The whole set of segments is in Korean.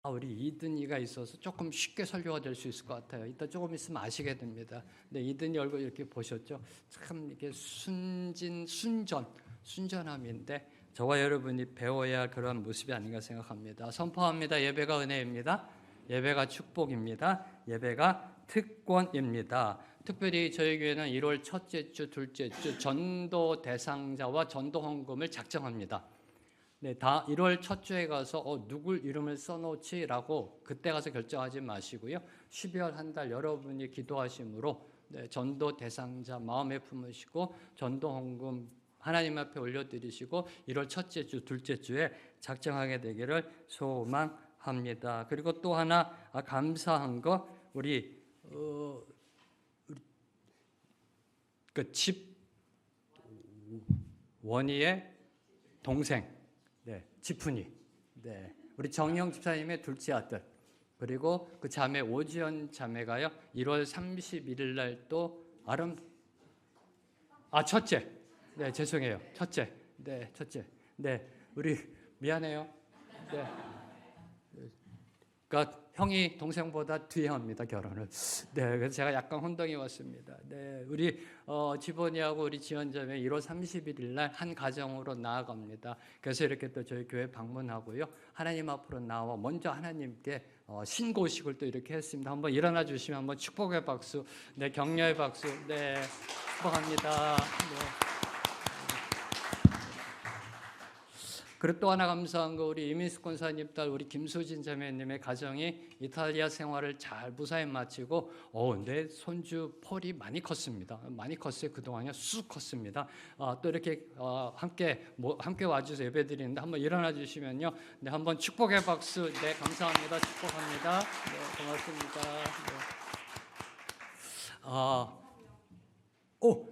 우리 이든이가 있어서 조금 쉽게 설교가 될 수 있을 것 같아요. 이따 조금 있으면 아시게 됩니다. 근데 이든이 얼굴 이렇게 보셨죠? 참 이게 순전함인데 저와 여러분이 배워야 할 그런 모습이 아닌가 생각합니다. 선포합니다. 예배가 은혜입니다. 예배가 축복입니다. 예배가 특권입니다. 특별히 저희 교회는 1월 첫째 주, 둘째 주 전도 대상자와 전도 헌금을 작정합니다. 네, 다 1월 첫 주에 가서 누굴 이름을 써놓지라고 그때 가서 결정하지 마시고요. 12월 한 달 여러분이 기도하심으로 전도 대상자 마음에 품으시고 전도 헌금 하나님 앞에 올려드리시고 1월 첫째 주, 둘째 주에 작정하게 되기를 소망합니다. 그리고 또 하나 감사한 거 우리 그 집 원희의 동생. 지푼이. 우리 정영 집사님의 둘째 아들. 그리고 그 자매 오지연 자매가요. 1월 31일 날 또 첫째. 죄송해요. 첫째. 첫째. 우리 미안해요. 그러니까 형이 동생보다 뒤에 합니다, 결혼을. 그래서 제가 약간 혼동이 왔습니다. 우리 지본이하고 우리 지연자매 1월 31일 날 한 가정으로 나아갑니다. 그래서 이렇게 또 저희 교회 방문하고요. 하나님 앞으로 나와 먼저 하나님께 신고식을 또 이렇게 했습니다. 한번 일어나 주시면 한번 축복의 박수, 격려의 박수, 축복합니다. 그리고 또 하나 감사한 거 우리 이민숙 권사님 딸 우리 김수진 자매님의 가정이 이탈리아 생활을 잘 무사히 마치고 내 손주 폴이 많이 컸습니다. 많이 컸어요. 그동안에 쑥 컸습니다. 또 이렇게 함께 와주셔서 예배드리는데 한번 일어나 주시면요. 한번 축복의 박수. 감사합니다. 축복합니다. 고맙습니다.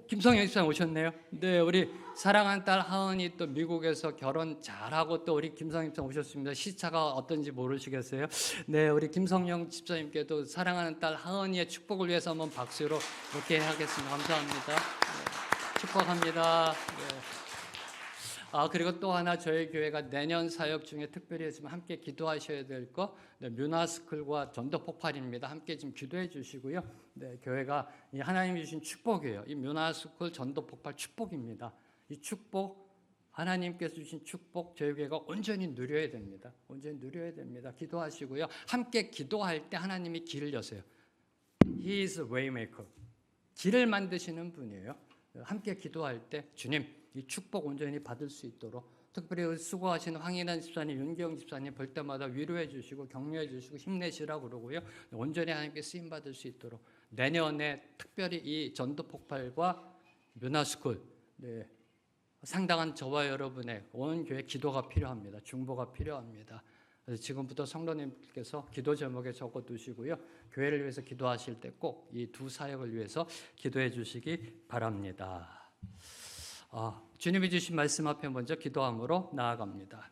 김성현 집사님 오셨네요. 우리 사랑하는 딸 하은이 또 미국에서 결혼 잘하고 또 우리 김성현 집사님 오셨습니다. 시차가 어떤지 모르시겠어요? 우리 김성영 집사님께도 사랑하는 딸 하은이의 축복을 위해서 한번 박수로 이렇게 하겠습니다. 감사합니다. 축복합니다. 그리고 또 하나 저희 교회가 내년 사역 중에 특별히 했으면 함께 기도하셔야 될 거 뮤나스쿨과 전도 폭발입니다. 함께 좀 기도해 주시고요. 교회가 하나님이 주신 축복이에요. 이 뮤나스쿨 전도 폭발 축복입니다. 이 축복 하나님께서 주신 축복 저희 교회가 온전히 누려야 됩니다. 온전히 누려야 됩니다. 기도하시고요. 함께 기도할 때 하나님이 길을 여세요. He is a waymaker. 길을 만드시는 분이에요. 함께 기도할 때 주님 이 축복 온전히 받을 수 있도록 특별히 수고하시는 황인환 집사님, 윤경 집사님 볼 때마다 위로해 주시고 격려해 주시고 힘내시라고 그러고요. 온전히 하나님께 쓰임 받을 수 있도록 내년에 특별히 이 전도 폭발과 뮤나스쿨 상당한 저와 여러분의 온 교회 기도가 필요합니다. 중보가 필요합니다. 그래서 지금부터 성도님께서 기도 제목에 적어 두시고요. 교회를 위해서 기도하실 때 꼭 이 두 사역을 위해서 기도해 주시기 바랍니다. 주님이 주신 말씀 앞에 먼저 기도함으로 나아갑니다.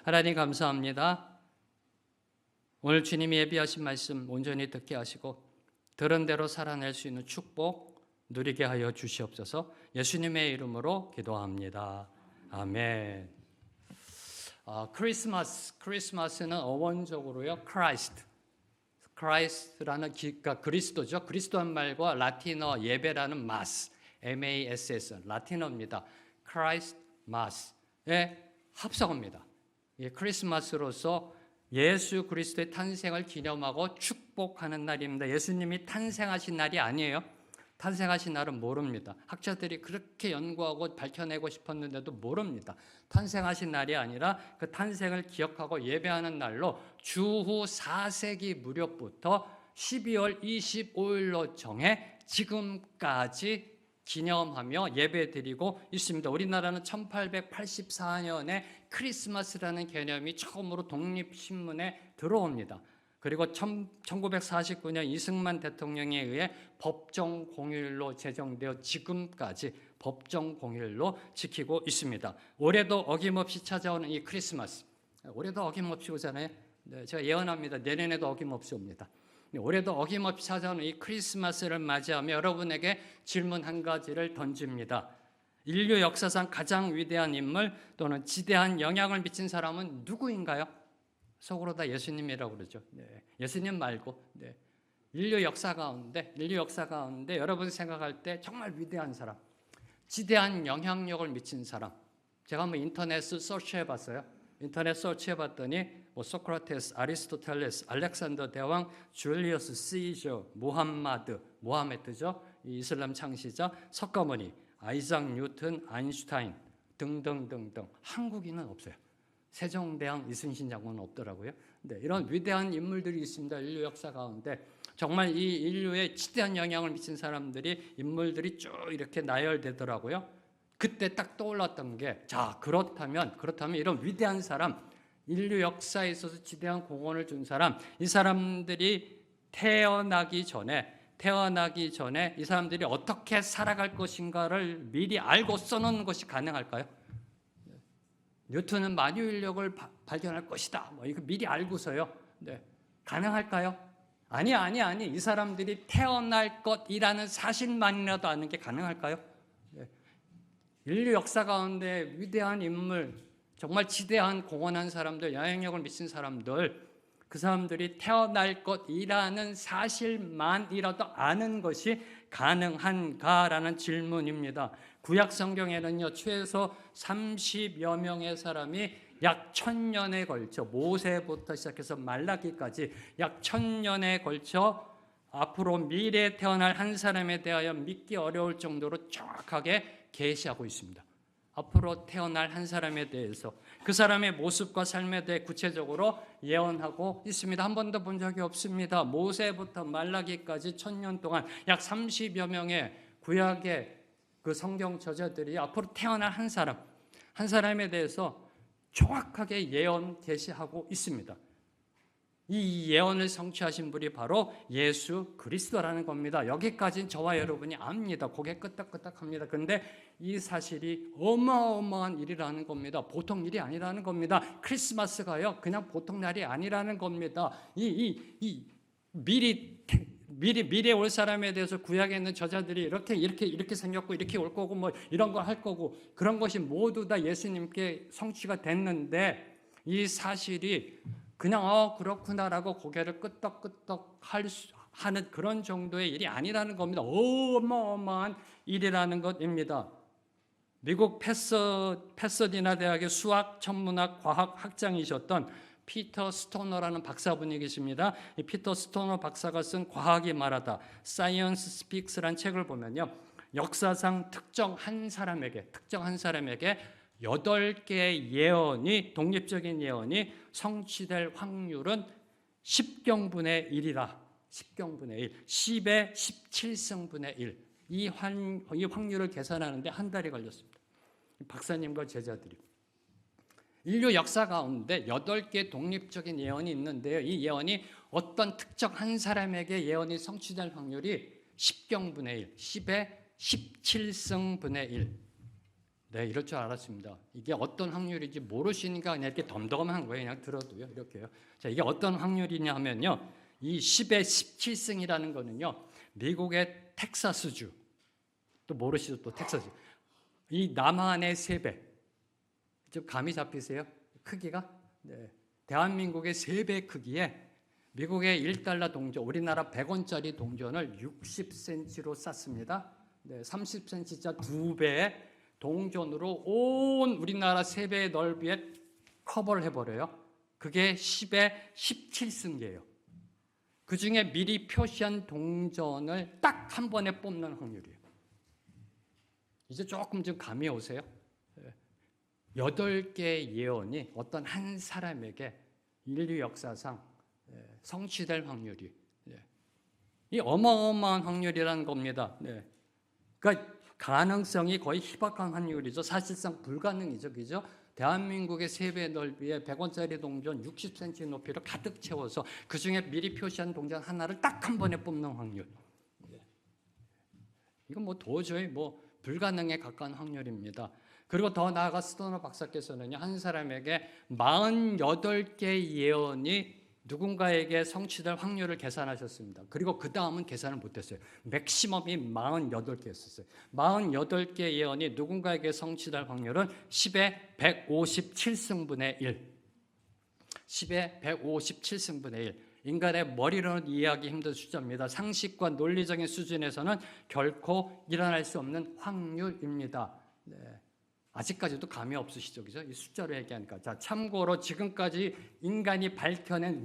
하나님 감사합니다. 오늘 주님이 예비하신 말씀 온전히 듣게 하시고 들은 대로 살아낼 수 있는 축복 누리게 하여 주시옵소서. 예수님의 이름으로 기도합니다. 아멘. 크리스마스는 어원적으로요. Christ라는 그러니까 그리스도죠. 그리스도한 말과 라틴어 예배라는 마스 MASS 라틴어입니다. Christ Mass의 합성어입니다. 크리스마스로서 예수 그리스도의 탄생을 기념하고 축복하는 날입니다. 예수님이 탄생하신 날이 아니에요. 탄생하신 날은 모릅니다. 학자들이 그렇게 연구하고 밝혀내고 싶었는데도 모릅니다. 탄생하신 날이 아니라 그 탄생을 기억하고 예배하는 날로 주후 4세기 무렵부터 12월 25일로 정해 지금까지 기념하며 예배드리고 있습니다. 우리나라는 1884년에 크리스마스라는 개념이 처음으로 독립신문에 들어옵니다. 그리고 1949년 이승만 대통령에 의해 법정 공휴일로 제정되어 지금까지 법정 공휴일로 지키고 있습니다. 올해도 어김없이 찾아오는 이 크리스마스, 올해도 어김없이 오잖아요. 제가 예언합니다. 내년에도 어김없이 옵니다. 올해도 어김없이 찾아오는 이 크리스마스를 맞이하며 여러분에게 질문 한 가지를 던집니다. 인류 역사상 가장 위대한 인물 또는 지대한 영향을 미친 사람은 누구인가요? 속으로 다 예수님이라고 그러죠. 네. 예수님 말고 인류 역사 가운데 여러분이 생각할 때 정말 위대한 사람, 지대한 영향력을 미친 사람. 제가 한번 인터넷을 서치해봤어요. 인터넷 서치해봤더니 소크라테스, 아리스토텔레스, 알렉산더 대왕, 줄리어스 시저, 모하메드죠. 이슬람 창시자, 석가모니, 아이작 뉴턴, 아인슈타인 등등등등. 한국인은 없어요. 세종대왕 이순신 장군은 없더라고요. 이런 위대한 인물들이 있습니다. 인류 역사 가운데 정말 이 인류에 지대한 영향을 미친 사람들이 인물들이 쭉 이렇게 나열되더라고요. 그때 딱 떠올랐던 게 그렇다면 이런 위대한 사람, 인류 역사에 있어서 지대한 공헌을 준 사람, 이 사람들이 태어나기 전에 이 사람들이 어떻게 살아갈 것인가를 미리 알고 써놓는 것이 가능할까요? 뉴턴은 만유인력을 발견할 것이다. 이거 미리 알고서요. 가능할까요? 아니. 이 사람들이 태어날 것이라는 사실만이라도 아는 게 가능할까요? 인류 역사 가운데 위대한 인물, 정말 지대한 공헌한 사람들, 영향력을 미친 사람들, 그 사람들이 태어날 것이라는 사실만이라도 아는 것이 가능한가라는 질문입니다. 구약 성경에는요, 최소 30여 명의 사람이 약 1000년에 걸쳐, 모세부터 시작해서 말라기까지 약 1000년에 걸쳐 앞으로 미래에 태어날 한 사람에 대하여 믿기 어려울 정도로 정확하게 계시하고 있습니다. 앞으로 태어날 한 사람에 대해서 그 사람의 모습과 삶에 대해 구체적으로 예언하고 있습니다. 한 번도 본 적이 없습니다. 모세부터 말라기까지 1000년 동안 약 30여 명의 구약의 그 성경 저자들이 앞으로 태어날 한 사람에 대해서 정확하게 예언 계시하고 있습니다. 이 예언을 성취하신 분이 바로 예수 그리스도라는 겁니다. 여기까지는 저와 여러분이 압니다. 고개 끄덕끄덕합니다. 그런데 이 사실이 어마어마한 일이라는 겁니다. 보통 일이 아니라는 겁니다. 크리스마스가요, 그냥 보통 날이 아니라는 겁니다. 미래에 올 사람에 대해서 구약에 있는 저자들이 이렇게 생겼고 이렇게 올 거고 이런 걸 할 거고 그런 것이 모두 다 예수님께 성취가 됐는데 이 사실이 그냥 그렇구나라고 고개를 끄덕끄덕 하는 그런 정도의 일이 아니라는 겁니다. 어마어마한 일이라는 것입니다. 미국 패서디나 대학의 수학, 천문학, 과학 학장이셨던 피터 스토너라는 박사분이 계십니다. 이 피터 스토너 박사가 쓴 과학이 말하다, Science Speaks라는 책을 보면요, 역사상 특정 한 사람에게 8개의 예언이, 독립적인 예언이 성취될 확률은 10경분의 1이다. 10경분의 1, 10의 17승분의 1. 이 확률을 계산하는데 한 달이 걸렸습니다. 박사님과 제자들이. 인류 역사 가운데 8개 독립적인 예언이 있는데요. 이 예언이 어떤 특정 한 사람에게 예언이 성취될 확률이 10경분의 1, 10의 17승분의 1. 이럴 줄 알았습니다. 이게 어떤 확률인지 모르시니까 그냥 이렇게 덤덤한 거예요. 그냥 들어도요. 이렇게요. 이게 어떤 확률이냐 하면요, 이 10의 17승이라는 거는요, 미국의 텍사스주, 또 모르시죠? 또 텍사스. 이 남한의 3배. 좀 감이 잡히세요? 크기가? 대한민국의 3배 크기에 미국의 1달러 동전, 우리나라 100원짜리 동전을 60cm로 쌌습니다. 30cm짜 2배의 동전으로 온 우리나라 3배의 넓이에 커버를 해버려요. 그게 10의 17승계예요. 그 중에 미리 표시한 동전을 딱 한 번에 뽑는 확률이에요. 이제 조금 좀 감이 오세요? 8개의 예언이 어떤 한 사람에게 인류 역사상 성취될 확률이, 이 어마어마한 확률이라는 겁니다. 그러니까 가능성이 거의 희박한 확률이죠. 사실상 불가능이죠. 그죠? 대한민국의 3배 넓이에 100원짜리 동전 60cm 높이를 가득 채워서 그중에 미리 표시한 동전 하나를 딱 한 번에 뽑는 확률. 이건 도저히 불가능에 가까운 확률입니다. 그리고 더 나아가 스토너 박사께서는요, 한 사람에게 48개의 예언이 누군가에게 성취될 확률을 계산하셨습니다. 그리고 그 다음은 계산을 못했어요. 맥시멈이 48개였었어요. 48개 예언이 누군가에게 성취될 확률은 10의 157승분의 1. 10의 157승분의 1. 인간의 머리로는 이해하기 힘든 숫자입니다. 상식과 논리적인 수준에서는 결코 일어날 수 없는 확률입니다. 네. 아직까지도 감이 없으시죠? 그죠? 이 숫자로 얘기하니까. 자, 참고로 지금까지 인간이 밝혀낸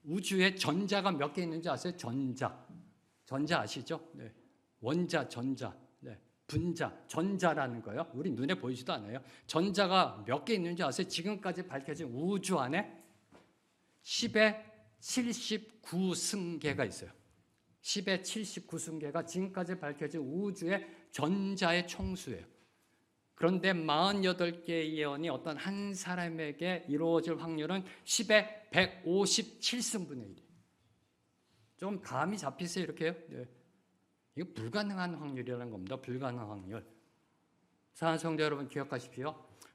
우주에 전자가 몇 개 있는지 아세요? 전자 아시죠? 네. 원자, 전자, 네. 분자, 전자라는 거요. 우리 눈에 보이지도 않아요. 전자가 몇 개 있는지 아세요? 지금까지 밝혀진 우주 안에 10의 79승계가 있어요. 10의 79승계가 지금까지 밝혀진 우주의 전자의 총수예요. 그런데 48개의 예언이 어떤 한 사람에게 이루어질 확률은 10의 157승분의 1이에요. 좀 감이 잡히세요, 이렇게요? 네. 이거 불가능한 확률이라는 겁니다. 불가능한 확률. 사랑하는 성도 여러분 기억하십시오.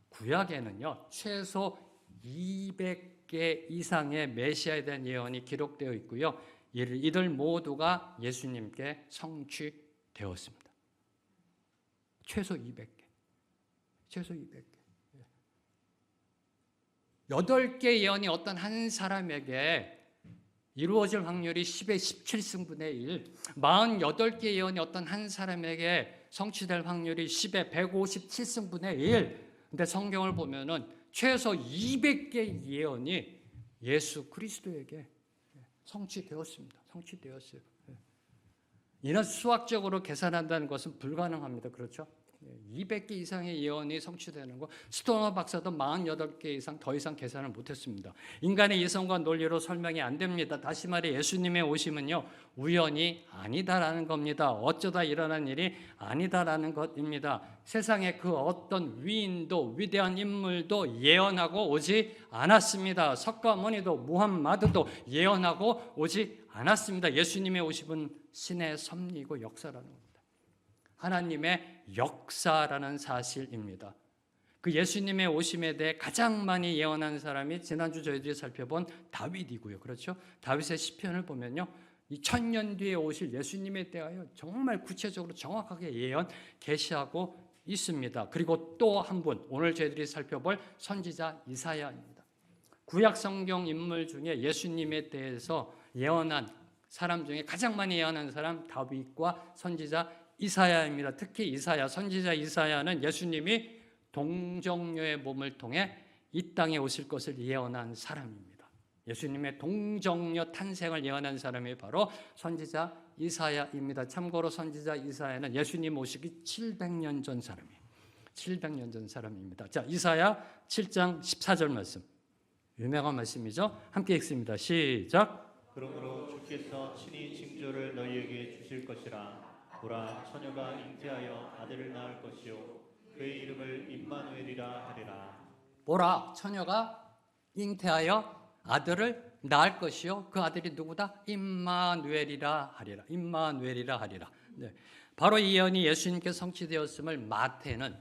구약에는요, 최소 200개 이상의 메시아에 대한 예언이 기록되어 있고요. 이들 모두가 예수님께 성취되었습니다. 최소 200개. 최소 200개. 8개 예언이 어떤 한 사람에게 이루어질 확률이 10의 17승분의 1, 48개 예언이 어떤 한 사람에게 성취될 확률이 10의 157승분의 1. 근데 성경을 보면은 최소 200개 예언이 예수 그리스도에게 성취되었습니다. 성취되었어요. 이런 수학적으로 계산한다는 것은 불가능합니다. 그렇죠? 200개 이상의 예언이 성취되는 거, 스토너 박사도 48개 이상 더 이상 계산을 못했습니다. 인간의 이성과 논리로 설명이 안 됩니다. 다시 말해 예수님의 오심은요, 우연이 아니다라는 겁니다. 어쩌다 일어난 일이 아니다라는 것입니다. 세상에 그 어떤 위인도 위대한 인물도 예언하고 오지 않았습니다. 석가모니도 무함마드도 예언하고 오지 않았습니다. 예수님의 오심은 신의 섭리이고 역사라는 겁니다. 하나님의 역사라는 사실입니다. 그 예수님의 오심에 대해 가장 많이 예언한 사람이 지난주 저희들이 살펴본 다윗이고요. 그렇죠? 다윗의 시편을 보면요, 이 1000년 뒤에 오실 예수님에 대하여 정말 구체적으로 정확하게 예언 계시하고 있습니다. 그리고 또 한 분, 오늘 저희들이 살펴볼 선지자 이사야입니다. 구약 성경 인물 중에 예수님에 대해서 예언한 사람 중에 가장 많이 예언한 사람 다윗과 선지자 이사야입니다. 특히 이사야, 선지자 이사야는 예수님이 동정녀의 몸을 통해 이 땅에 오실 것을 예언한 사람입니다. 예수님의 동정녀 탄생을 예언한 사람이 바로 선지자 이사야입니다. 참고로 선지자 이사야는 예수님 오시기 700년 전 사람이에요. 700년 전 사람입니다. 자, 이사야 7장 14절 말씀. 유명한 말씀이죠. 함께 읽습니다. 시작. 그러므로 주께서 친히 징조를 너희에게 주실 것이라. 보라, 처녀가 잉태하여 아들을 낳을 것이요 그의 이름을 임마누엘이라 하리라. 보라, 처녀가 잉태하여 아들을 낳을 것이요 그 아들이 누구다? 임마누엘이라 하리라. 임마누엘이라 하리라. 네. 바로 이 예언이 예수님께 성취되었음을 마태는,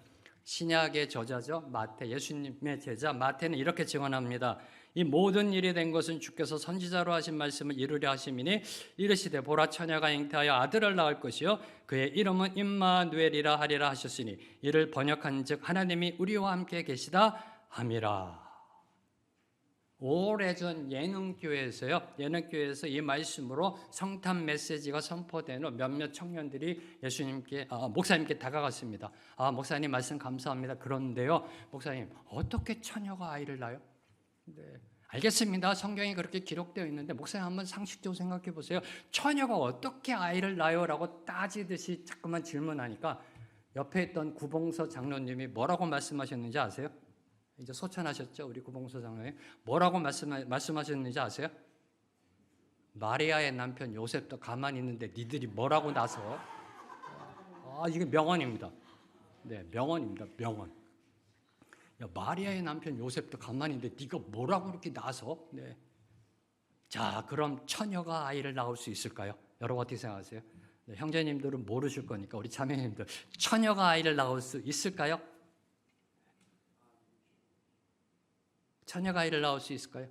신약의 저자죠, 마태, 예수님의 제자 마태는 이렇게 증언합니다. 이 모든 일이 된 것은 주께서 선지자로 하신 말씀을 이루려 하심이니 이르시되 보라, 처녀가 잉태하여 아들을 낳을 것이요 그의 이름은 임마누엘이라 하리라 하셨으니 이를 번역한즉 하나님이 우리와 함께 계시다 함이라. 오래전 예능교회에서 이 말씀으로 성탄 메시지가 선포된 후 몇몇 청년들이 목사님께 다가갔습니다. 목사님 말씀 감사합니다. 그런데요, 목사님 어떻게 처녀가 아이를 낳아요? 네, 알겠습니다. 성경에 그렇게 기록되어 있는데 목사님 한번 상식적으로 생각해 보세요. 처녀가 어떻게 아이를 낳아요? 라고 따지듯이 자꾸만 질문하니까 옆에 있던 구봉서 장로님이 뭐라고 말씀하셨는지 아세요? 이제 소천하셨죠, 우리 구봉서 장로님. 뭐라고 말씀하셨는지 아세요? 마리아의 남편 요셉도 가만히 있는데 니들이 뭐라고 나서. 이게 명언입니다. 네, 명언입니다. 명언. 야, 마리아의 남편 요셉도 가만히 있는데 네가 뭐라고 이렇게 나서. 네. 자, 그럼 처녀가 아이를 낳을 수 있을까요? 여러분 어떻게 생각하세요? 네, 형제님들은 모르실 거니까 우리 자매님들, 처녀가 아이를 낳을 수 있을까요? 처녀가 아이를 낳을 수 있을까요?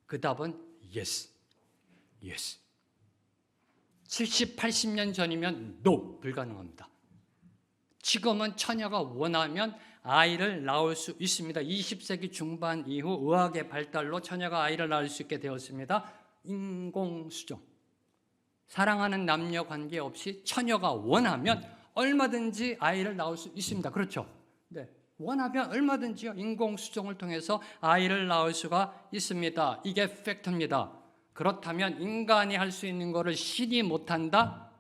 그 답은 yes. yes. 70, 80년 전이면 no, 불가능합니다. 지금은 처녀가 원하면 아이를 낳을 수 있습니다. 20세기 중반 이후 의학의 발달로 처녀가 아이를 낳을 수 있게 되었습니다. 인공수정. 사랑하는 남녀 관계없이 처녀가 원하면 얼마든지 아이를 낳을 수 있습니다. 그렇죠? 네. 원하면 얼마든지요. 인공수정을 통해서 아이를 낳을 수가 있습니다. 이게 팩트입니다. 그렇다면 인간이 할 수 있는 것을 신이 못한다?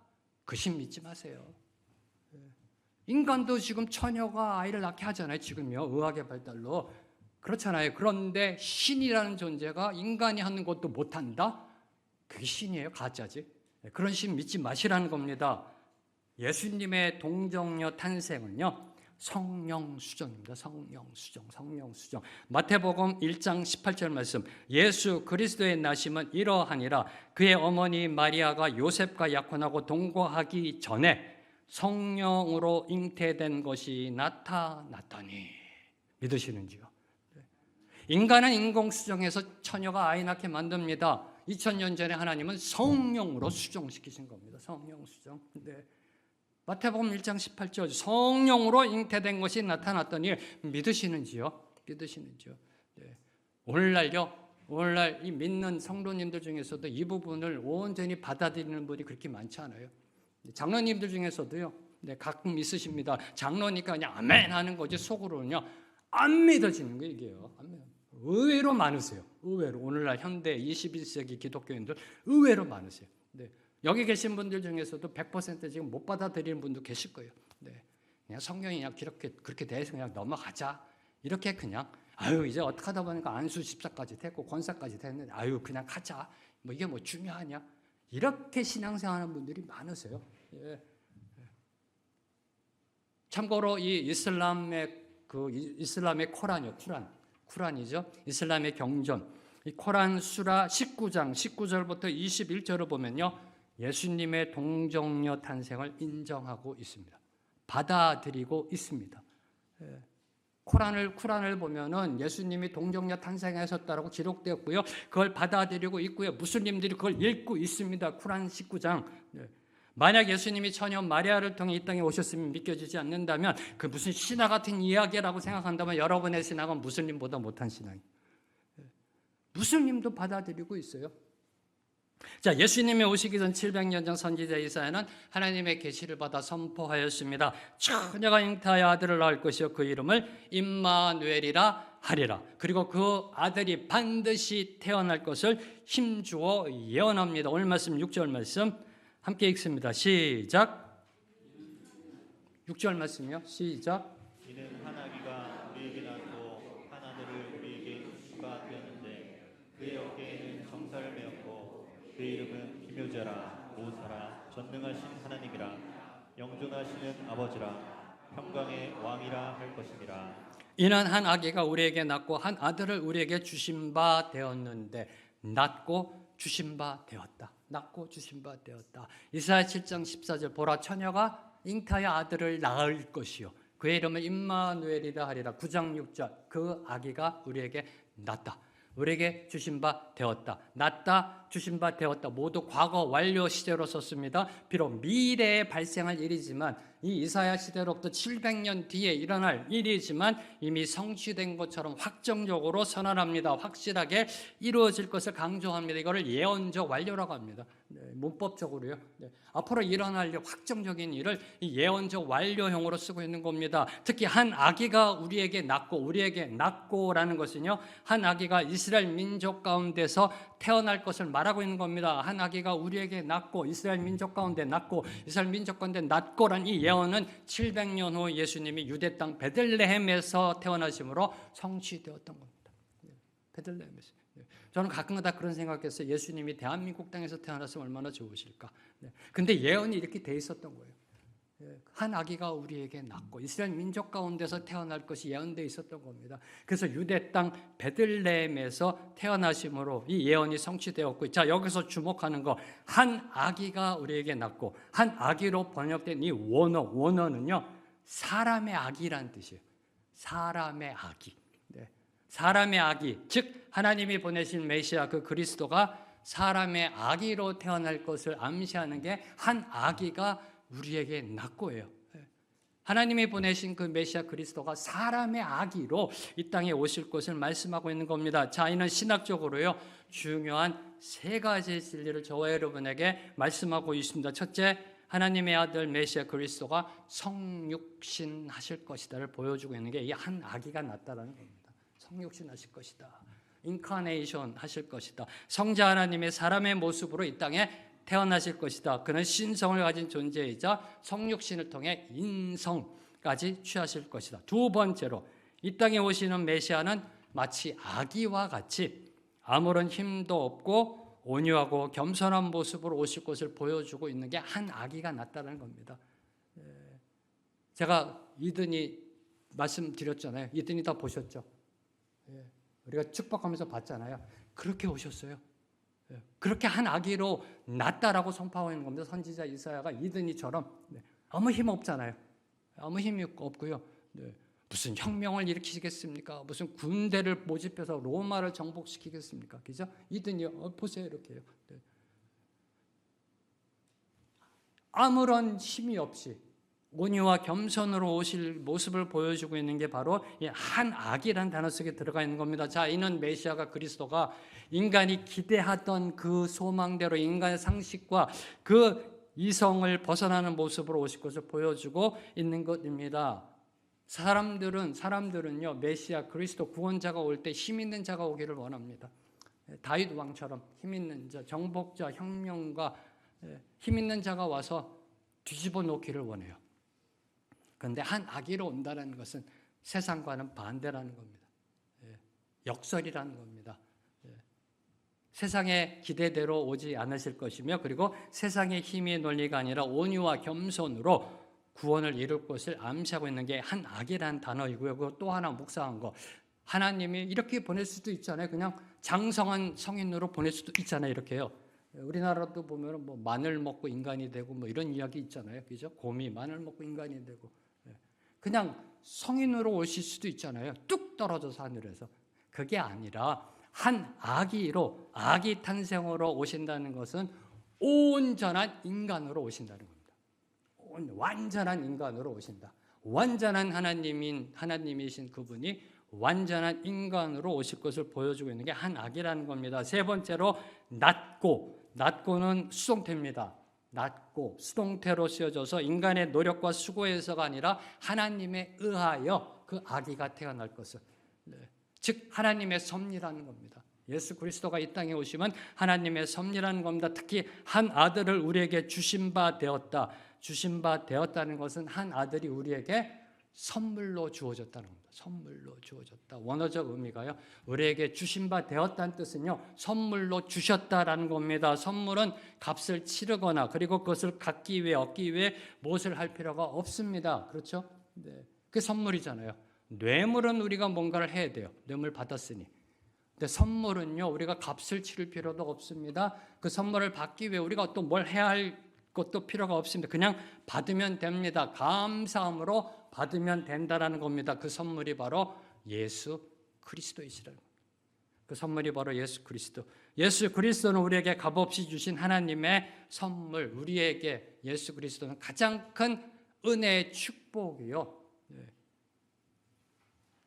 그 신 믿지 마세요. 인간도 지금 처녀가 아이를 낳게 하잖아요. 지금요. 의학의 발달로. 그렇잖아요. 그런데 신이라는 존재가 인간이 하는 것도 못한다? 그게 신이에요. 가짜지. 그런 신 믿지 마시라는 겁니다. 예수님의 동정녀 탄생은요. 성령수정입니다. 성령수정. 마태복음 1장 18절 말씀. 예수 그리스도의 나심은 이러하니라. 그의 어머니 마리아가 요셉과 약혼하고 동거하기 전에 성령으로 잉태된 것이 나타났더니. 믿으시는지요? 인간은 인공수정해서 처녀가 아이 낳게 만듭니다. 2000년 전에 하나님은 성령으로 수정시키신 겁니다. 성령수정. 네. 마태복음 1장 18절 성령으로 잉태된 것이 나타났더니 믿으시는지요? 네. 오늘날 이 믿는 성도님들 중에서도 이 부분을 온전히 받아들이는 분이 그렇게 많지 않아요. 장로님들 중에서도요. 네, 가끔 있으십니다. 장로니까 그냥 아멘 하는 거지 속으로는요. 안 믿어지는 거예요, 이게요. 의외로 많으세요. 의외로 오늘날 현대 21세기 기독교인들 의외로 많으세요. 네. 여기 계신 분들 중에서도 100% 지금 못 받아들이는 분도 계실 거예요. 네. 그냥 성경이 그냥 그렇게 돼서 그냥 넘어가자. 이렇게 그냥 이제 어떻게 하다 보니까 안수 집사까지 됐고 권사까지 됐는데 그냥 가자. 뭐 이게 뭐 중요하냐? 이렇게 신앙생활하는 분들이 많으세요. 예. 참고로 이 이슬람의 쿠란이죠. 이슬람의 경전. 이 코란 수라 19장 19절부터 21절을 보면요. 예수님의 동정녀 탄생을 인정하고 있습니다. 받아들이고 있습니다. 예. 쿠란을 보면은 예수님이 동정녀 탄생하셨다라고 기록되었고요. 그걸 받아들이고 있고요. 무슬림들이 그걸 읽고 있습니다. 쿠란 19장. 예. 만약 예수님이 처녀 마리아를 통해 이 땅에 오셨으면 믿겨지지 않는다면 그 무슨 신화 같은 이야기라고 생각한다면 여러분의 신앙은 무슬림보다 못한 신앙이에요. 무슬림도 받아들이고 있어요. 자, 예수님이 오시기 전 700년 전 선지자 이사야는 하나님의 계시를 받아 선포하였습니다. 처녀가 잉태하여 아들을 낳을 것이요 그 이름을 임마누엘이라 하리라. 그리고 그 아들이 반드시 태어날 것을 힘주어 예언합니다. 오늘 말씀 6절 말씀 함께 읽습니다. 시작. 6절 말씀이요. 시작. 이는 한 아기가 우리에게 낳고 한 아들을 우리에게 주가 되었는데 그의 어깨에는 정사를 메었고 그의 이름은 기묘자라 모사라 전능하신 하나님이라 영존하시는 아버지라 평강의 왕이라 할 것이니라. 이는 한 아기가 우리에게 낳고 한 아들을 우리에게 주신 바 되었는데 낳고 주신 바 되었다. 이사야 7장 14절 보라 처녀가 잉태하여 아들을 낳을 것이요 그의 이름을 임마누엘이라 하리라. 9장 6절 그 아기가 우리에게 낳다. 우리에게 주신 바 되었다. 낳다, 주신 바 되었다. 모두 과거 완료 시제로 썼습니다. 비록 미래에 발생할 일이지만 이 이사야 시대로부터 700년 뒤에 일어날 일이지만 이미 성취된 것처럼 확정적으로 선언합니다. 확실하게 이루어질 것을 강조합니다. 이거를 예언적 완료라고 합니다. 네, 문법적으로요. 네, 앞으로 일어날 일, 확정적인 일을 이 예언적 완료형으로 쓰고 있는 겁니다. 특히 한 아기가 우리에게 낳고라는 것은요. 한 아기가 이스라엘 민족 가운데서 태어날 것을 말하고 있는 겁니다. 한 아기가 우리에게 낳고 이스라엘 민족 가운데 낳고 이스라엘 민족 가운데 낳고란 이 예언은 700년 후 예수님이 유대 땅 베들레헴에서 태어나심으로 성취되었던 겁니다. 베들레헴에서. 저는 가끔가다 그런 생각했어요. 예수님이 대한민국 땅에서 태어났으면 얼마나 좋으실까. 근데 예언이 이렇게 돼 있었던 거예요. 한 아기가 우리에게 낳고 이스라엘 민족 가운데서 태어날 것이 예언되어 있었던 겁니다. 그래서 유대 땅 베들레헴에서 태어나심으로 이 예언이 성취되었고, 자 여기서 주목하는 거 한 아기가 우리에게 낳고 한 아기로 번역된 이 원어는요 사람의 아기라는 뜻이에요. 사람의 아기. 사람의 아기, 즉 하나님이 보내신 메시아 그 그리스도가 사람의 아기로 태어날 것을 암시하는 게 한 아기가 우리에게 낳고예요. 하나님이 보내신 그 메시아 그리스도가 사람의 아기로 이 땅에 오실 것을 말씀하고 있는 겁니다. 자, 이는 신학적으로요, 중요한 세 가지의 진리를 저와 여러분에게 말씀하고 있습니다. 첫째, 하나님의 아들 메시아 그리스도가 성육신 하실 것이다를 보여주고 있는 게 이 한 아기가 났다라는 겁니다. 성육신 하실 것이다. 인카네이션 하실 것이다. 성자 하나님의 사람의 모습으로 이 땅에 태어나실 것이다. 그는 신성을 가진 존재이자 성육신을 통해 인성까지 취하실 것이다. 두 번째로 이 땅에 오시는 메시아는 마치 아기와 같이 아무런 힘도 없고 온유하고 겸손한 모습으로 오실 것을 보여주고 있는 게 한 아기가 났다는 겁니다. 제가 이든이 말씀드렸잖아요. 이든이 다 보셨죠? 우리가 축복하면서 봤잖아요. 그렇게 오셨어요. 그렇게 한 아기로 낳다라고 선포하고 있는 겁니다. 선지자 이사야가 이든이처럼. 아무 힘 없잖아요. 아무 힘이 없고요. 무슨 혁명을 일으키시겠습니까? 무슨 군대를 모집해서 로마를 정복시키겠습니까? 그죠? 이든이 보세요, 이렇게요. 아무런 힘이 없이 온유와 겸손으로 오실 모습을 보여주고 있는 게 바로 한 아기라는 단어 속에 들어가 있는 겁니다. 자, 이는 메시아가 그리스도가 인간이 기대하던 그 소망대로 인간의 상식과 그 이성을 벗어나는 모습으로 오실 것을 보여주고 있는 것입니다. 사람들은요, 메시아 그리스도 구원자가 올 때 힘 있는 자가 오기를 원합니다. 다윗 왕처럼 힘 있는 자, 정복자, 혁명가, 힘 있는 자가 와서 뒤집어 놓기를 원해요. 그런데 한 아기로 온다는 것은 세상과는 반대라는 겁니다. 역설이라는 겁니다. 세상의 기대대로 오지 않으실 것이며, 그리고 세상의 힘의 논리가 아니라 온유와 겸손으로 구원을 이룰 것을 암시하고 있는 게 한 아기라는 단어이고요. 그리고 또 하나 묵상한 거, 하나님이 이렇게 보낼 수도 있잖아요. 그냥 장성한 성인으로 보낼 수도 있잖아요. 이렇게요. 우리나라도 보면 뭐 마늘 먹고 인간이 되고 뭐 이런 이야기 있잖아요. 그죠? 곰이 마늘 먹고 인간이 되고. 그냥 성인으로 오실 수도 있잖아요. 뚝 떨어져서 하늘에서. 그게 아니라 한 아기로, 아기 탄생으로 오신다는 것은 온전한 인간으로 오신다는 겁니다. 완전한 인간으로 오신다. 완전한 하나님이신 그분이 완전한 인간으로 오실 것을 보여주고 있는 게 한 아기라는 겁니다. 세 번째로 낮고는 수동태입니다. 낮고 수동태로 쓰여져서 인간의 노력과 수고에서가 아니라 하나님에 의하여 그 아기가 태어날 것을, 즉 하나님의 섭리라는 겁니다. 예수 그리스도가 이 땅에 오시면 하나님의 섭리라는 겁니다. 특히 한 아들을 우리에게 주신 바 되었다. 주신 바 되었다는 것은 한 아들이 우리에게 선물로 주어졌다는 겁니다. 선물로 주어졌다. 원어적 의미가요, 우리에게 주신 바 되었다는 뜻은요, 선물로 주셨다라는 겁니다. 선물은 값을 치르거나 그리고 그것을 갖기 위해, 얻기 위해 무엇을 할 필요가 없습니다. 그렇죠? 네. 그게 선물이잖아요. 뇌물은 우리가 뭔가를 해야 돼요. 뇌물 받았으니. 근데 선물은요, 우리가 값을 치를 필요도 없습니다. 그 선물을 받기 위해 우리가 또 뭘 해야 할 것도 필요가 없습니다. 그냥 받으면 됩니다. 감사함으로 받으면 된다라는 겁니다. 그 선물이 바로 예수 그리스도이시라는 겁니다. 그 선물이 바로 예수 그리스도. 예수 그리스도는 우리에게 값없이 주신 하나님의 선물, 우리에게 예수 그리스도는 가장 큰 은혜의 축복이요,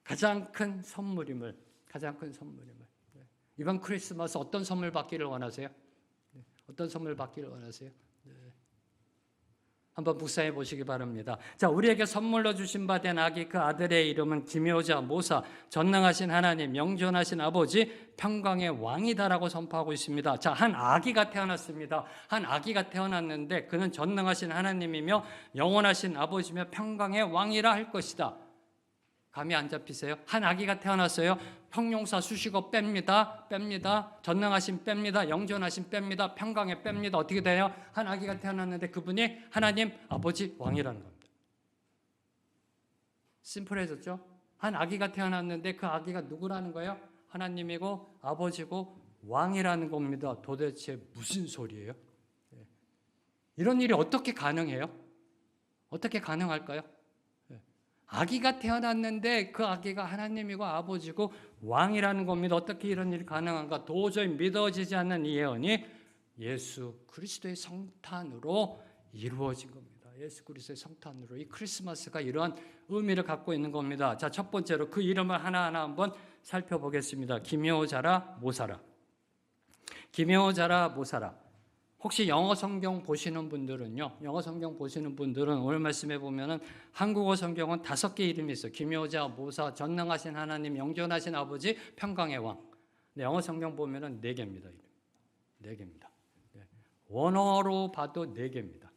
가장 큰 선물임을. 이번 크리스마스 어떤 선물 받기를 원하세요? 어떤 선물 받기를 원하세요? 한번 묵상해 보시기 바랍니다. 자, 우리에게 선물로 주신 바 된 아기, 그 아들의 이름은 기묘자, 모사, 전능하신 하나님, 영존하신 아버지, 평강의 왕이다라고 선포하고 있습니다. 자, 한 아기가 태어났습니다. 한 아기가 태어났는데 그는 전능하신 하나님이며 영원하신 아버지며 평강의 왕이라 할 것이다. 감이 안 잡히세요? 한 아기가 태어났어요. 형용사 수식어 뺍니다. 전능하신 뺍니다. 영존하신 뺍니다. 평강에 뺍니다. 어떻게 돼요? 한 아기가 태어났는데 그분이 하나님, 아버지, 왕이라는 겁니다. 심플해졌죠? 한 아기가 태어났는데 그 아기가 누구라는 거예요? 하나님이고 아버지고 왕이라는 겁니다. 도대체 무슨 소리예요? 이런 일이 어떻게 가능해요? 어떻게 가능할까요? 아기가 태어났는데 그 아기가 하나님이고 아버지고 왕이라는 겁니다. 어떻게 이런 일이 가능한가? 도저히 믿어지지 않는 이 예언이 예수 그리스도의 성탄으로 이루어진 겁니다. 예수 그리스도의 성탄으로 이 크리스마스가 이러한 의미를 갖고 있는 겁니다. 자, 첫 번째로 그 이름을 하나하나 한번 살펴보겠습니다. 기묘자라 모사라. 기묘자라 모사라. 혹시 영어 성경 보시는 분들은요, 영어 성경 보시는 분들은 오늘 말씀해 보면은 한국어 성경은 5개 이름이 있어요. 기묘자, 모사, 전능하신 하나님, 영존하신 아버지, 평강의 왕. 근데 영어 성경 보면은 4개입니다. 4개입니다. 원어로 봐도 4개입니다.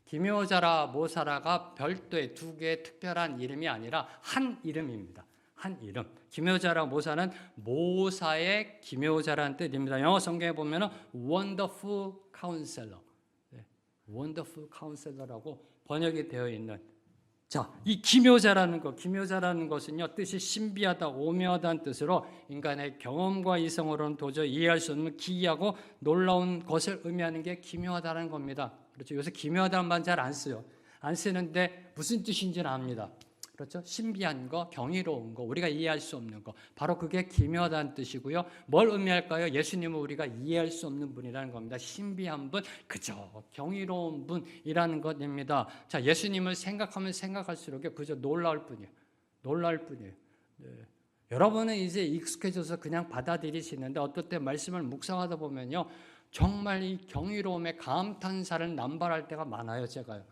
기묘자라 모사라가 별도의 2개의 특별한 이름이 아니라 한 이름입니다. 한 이름. 기묘자라 모사는 모사의 기묘자라는 뜻입니다. 영어 성경에 보면은 Wonderful Counselor, Wonderful Counselor라고 번역이 되어 있는. 자, 이 기묘자라는 것은요, 뜻이 신비하다, 오묘하다는 뜻으로 인간의 경험과 이성으로는 도저히 이해할 수 없는 기이하고 놀라운 것을 의미하는 게 기묘하다는 겁니다. 그렇죠? 요새 기묘하다는 말 잘 안 써요. 안 쓰는데 무슨 뜻인지는 압니다. 그렇죠? 신비한 거, 경이로운 거, 우리가 이해할 수 없는 거. 바로 그게 기묘하다는 뜻이고요. 뭘 의미할까요? 예수님은 우리가 이해할 수 없는 분이라는 겁니다. 신비한 분, 그저 경이로운 분이라는 것입니다. 자, 예수님을 생각하면 생각할수록 그저 놀라울 뿐이에요. 놀라울 뿐이에요. 네. 여러분은 이제 익숙해져서 그냥 받아들이시는데 어떨 때 말씀을 묵상하다 보면요, 정말 이 경이로움에 감탄사를 남발할 때가 많아요. 제가요.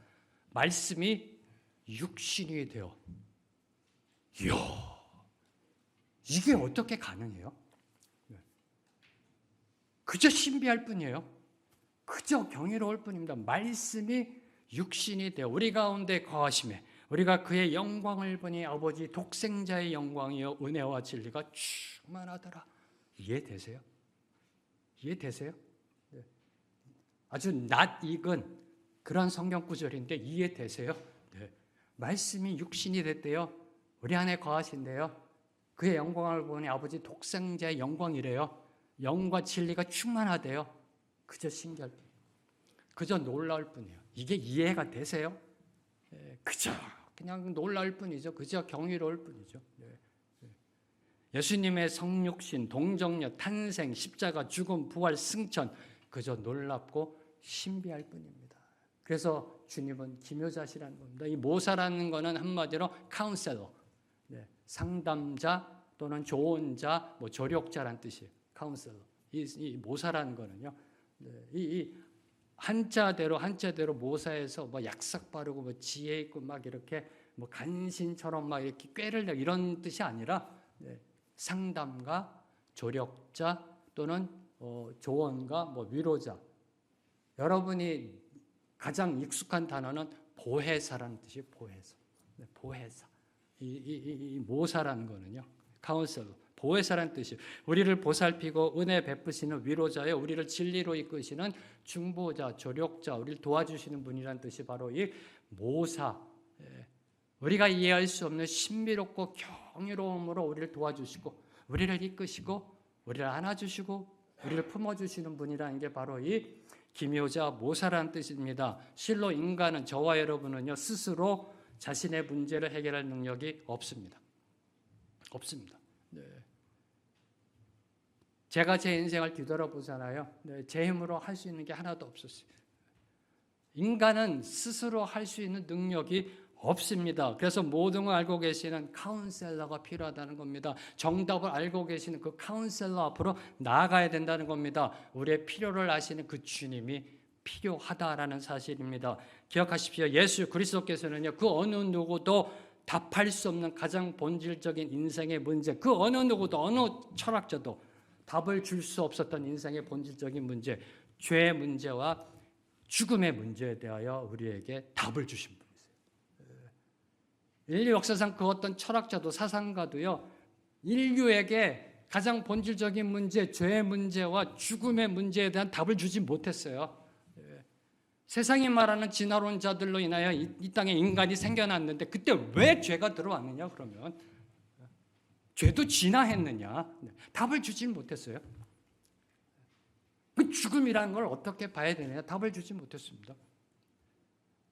말씀이 육신이 되어. 이야, 이게 어떻게 가능해요? 그저 신비할 뿐이에요. 그저 경이로울 뿐입니다. 말씀이 육신이 되어 우리 가운데 거하심에 우리가 그의 영광을 보니 아버지 독생자의 영광이요 은혜와 진리가 충만하더라. 이해되세요? 이해되세요? 네. 아주 낯익은 그런 성경 구절인데 이해되세요? 네. 말씀이 육신이 됐대요. 우리 안에 거하신대요. 그의 영광을 보니 아버지 독생자의 영광이래요. 영과 진리가 충만하대요. 그저 신기할 뿐, 그저 놀라울 뿐이에요. 이게 이해가 되세요? 네. 그저 그냥 놀라울 뿐이죠. 그저 경이로울 뿐이죠. 네. 네. 예수님의 성육신, 동정녀, 탄생, 십자가, 죽음, 부활, 승천, 그저 놀랍고 신비할 뿐입니다. 그래서 주님은 기묘자시라는 겁니다. 이 모사라는 것은 한마디로 카운셀러, 네, 상담자 또는 조언자, 조력자란 뜻이에요. 카운셀러. 이 모사라는 거는요, 네, 이 한자대로 모사에서 약삭 바르고 지혜 있고 막 이렇게 간신처럼 막 이렇게 꾀를 내고 이런 뜻이 아니라, 네, 상담가, 조력자 또는 조언가, 위로자. 여러분이 가장 익숙한 단어는 보혜사라는 뜻이에요. 보혜사. 네, 보혜사. 이 모사라는 거는요, 카운셀러, 보혜사라는 뜻이에요. 우리를 보살피고 은혜 베푸시는 위로자예요. 우리를 진리로 이끄시는 중보자, 조력자, 우리를 도와주시는 분이라는 뜻이 바로 이 모사. 우리가 이해할 수 없는 신비롭고 경이로움으로 우리를 도와주시고 우리를 이끄시고 우리를 안아주시고 우리를 품어주시는 분이라는 게 바로 이 기묘자 모사라는 뜻입니다. 실로 인간은, 저와 여러분은요, 스스로 자신의 문제를 해결할 능력이 없습니다. 없습니다. 네. 제가 제 인생을 뒤돌아보잖아요. 네, 제 힘으로 할 수 있는 게 하나도 없었어요. 인간은 스스로 할 수 있는 능력이 없습니다. 그래서 모든 걸 알고 계시는 카운셀러가 필요하다는 겁니다. 정답을 알고 계시는 그 카운셀러 앞으로 나아가야 된다는 겁니다. 우리의 필요를 아시는 그 주님이 필요하다라는 사실입니다. 기억하십시오. 예수 그리스도께서는요, 그 어느 누구도 답할 수 없는 가장 본질적인 인생의 문제, 그 어느 누구도, 어느 철학자도 답을 줄 수 없었던 인생의 본질적인 문제, 죄의 문제와 죽음의 문제에 대하여 우리에게 답을 주신 분이세요. 인류 역사상 그 어떤 철학자도 사상가도요, 인류에게 가장 본질적인 문제, 죄의 문제와 죽음의 문제에 대한 답을 주지 못했어요. 세상이 말하는 진화론자들로 인하여 이 땅에 인간이 생겨났는데 그때 왜 죄가 들어왔느냐? 그러면 죄도 진화했느냐? 답을 주지 못했어요. 그 죽음이라는 걸 어떻게 봐야 되느냐? 답을 주지 못했습니다.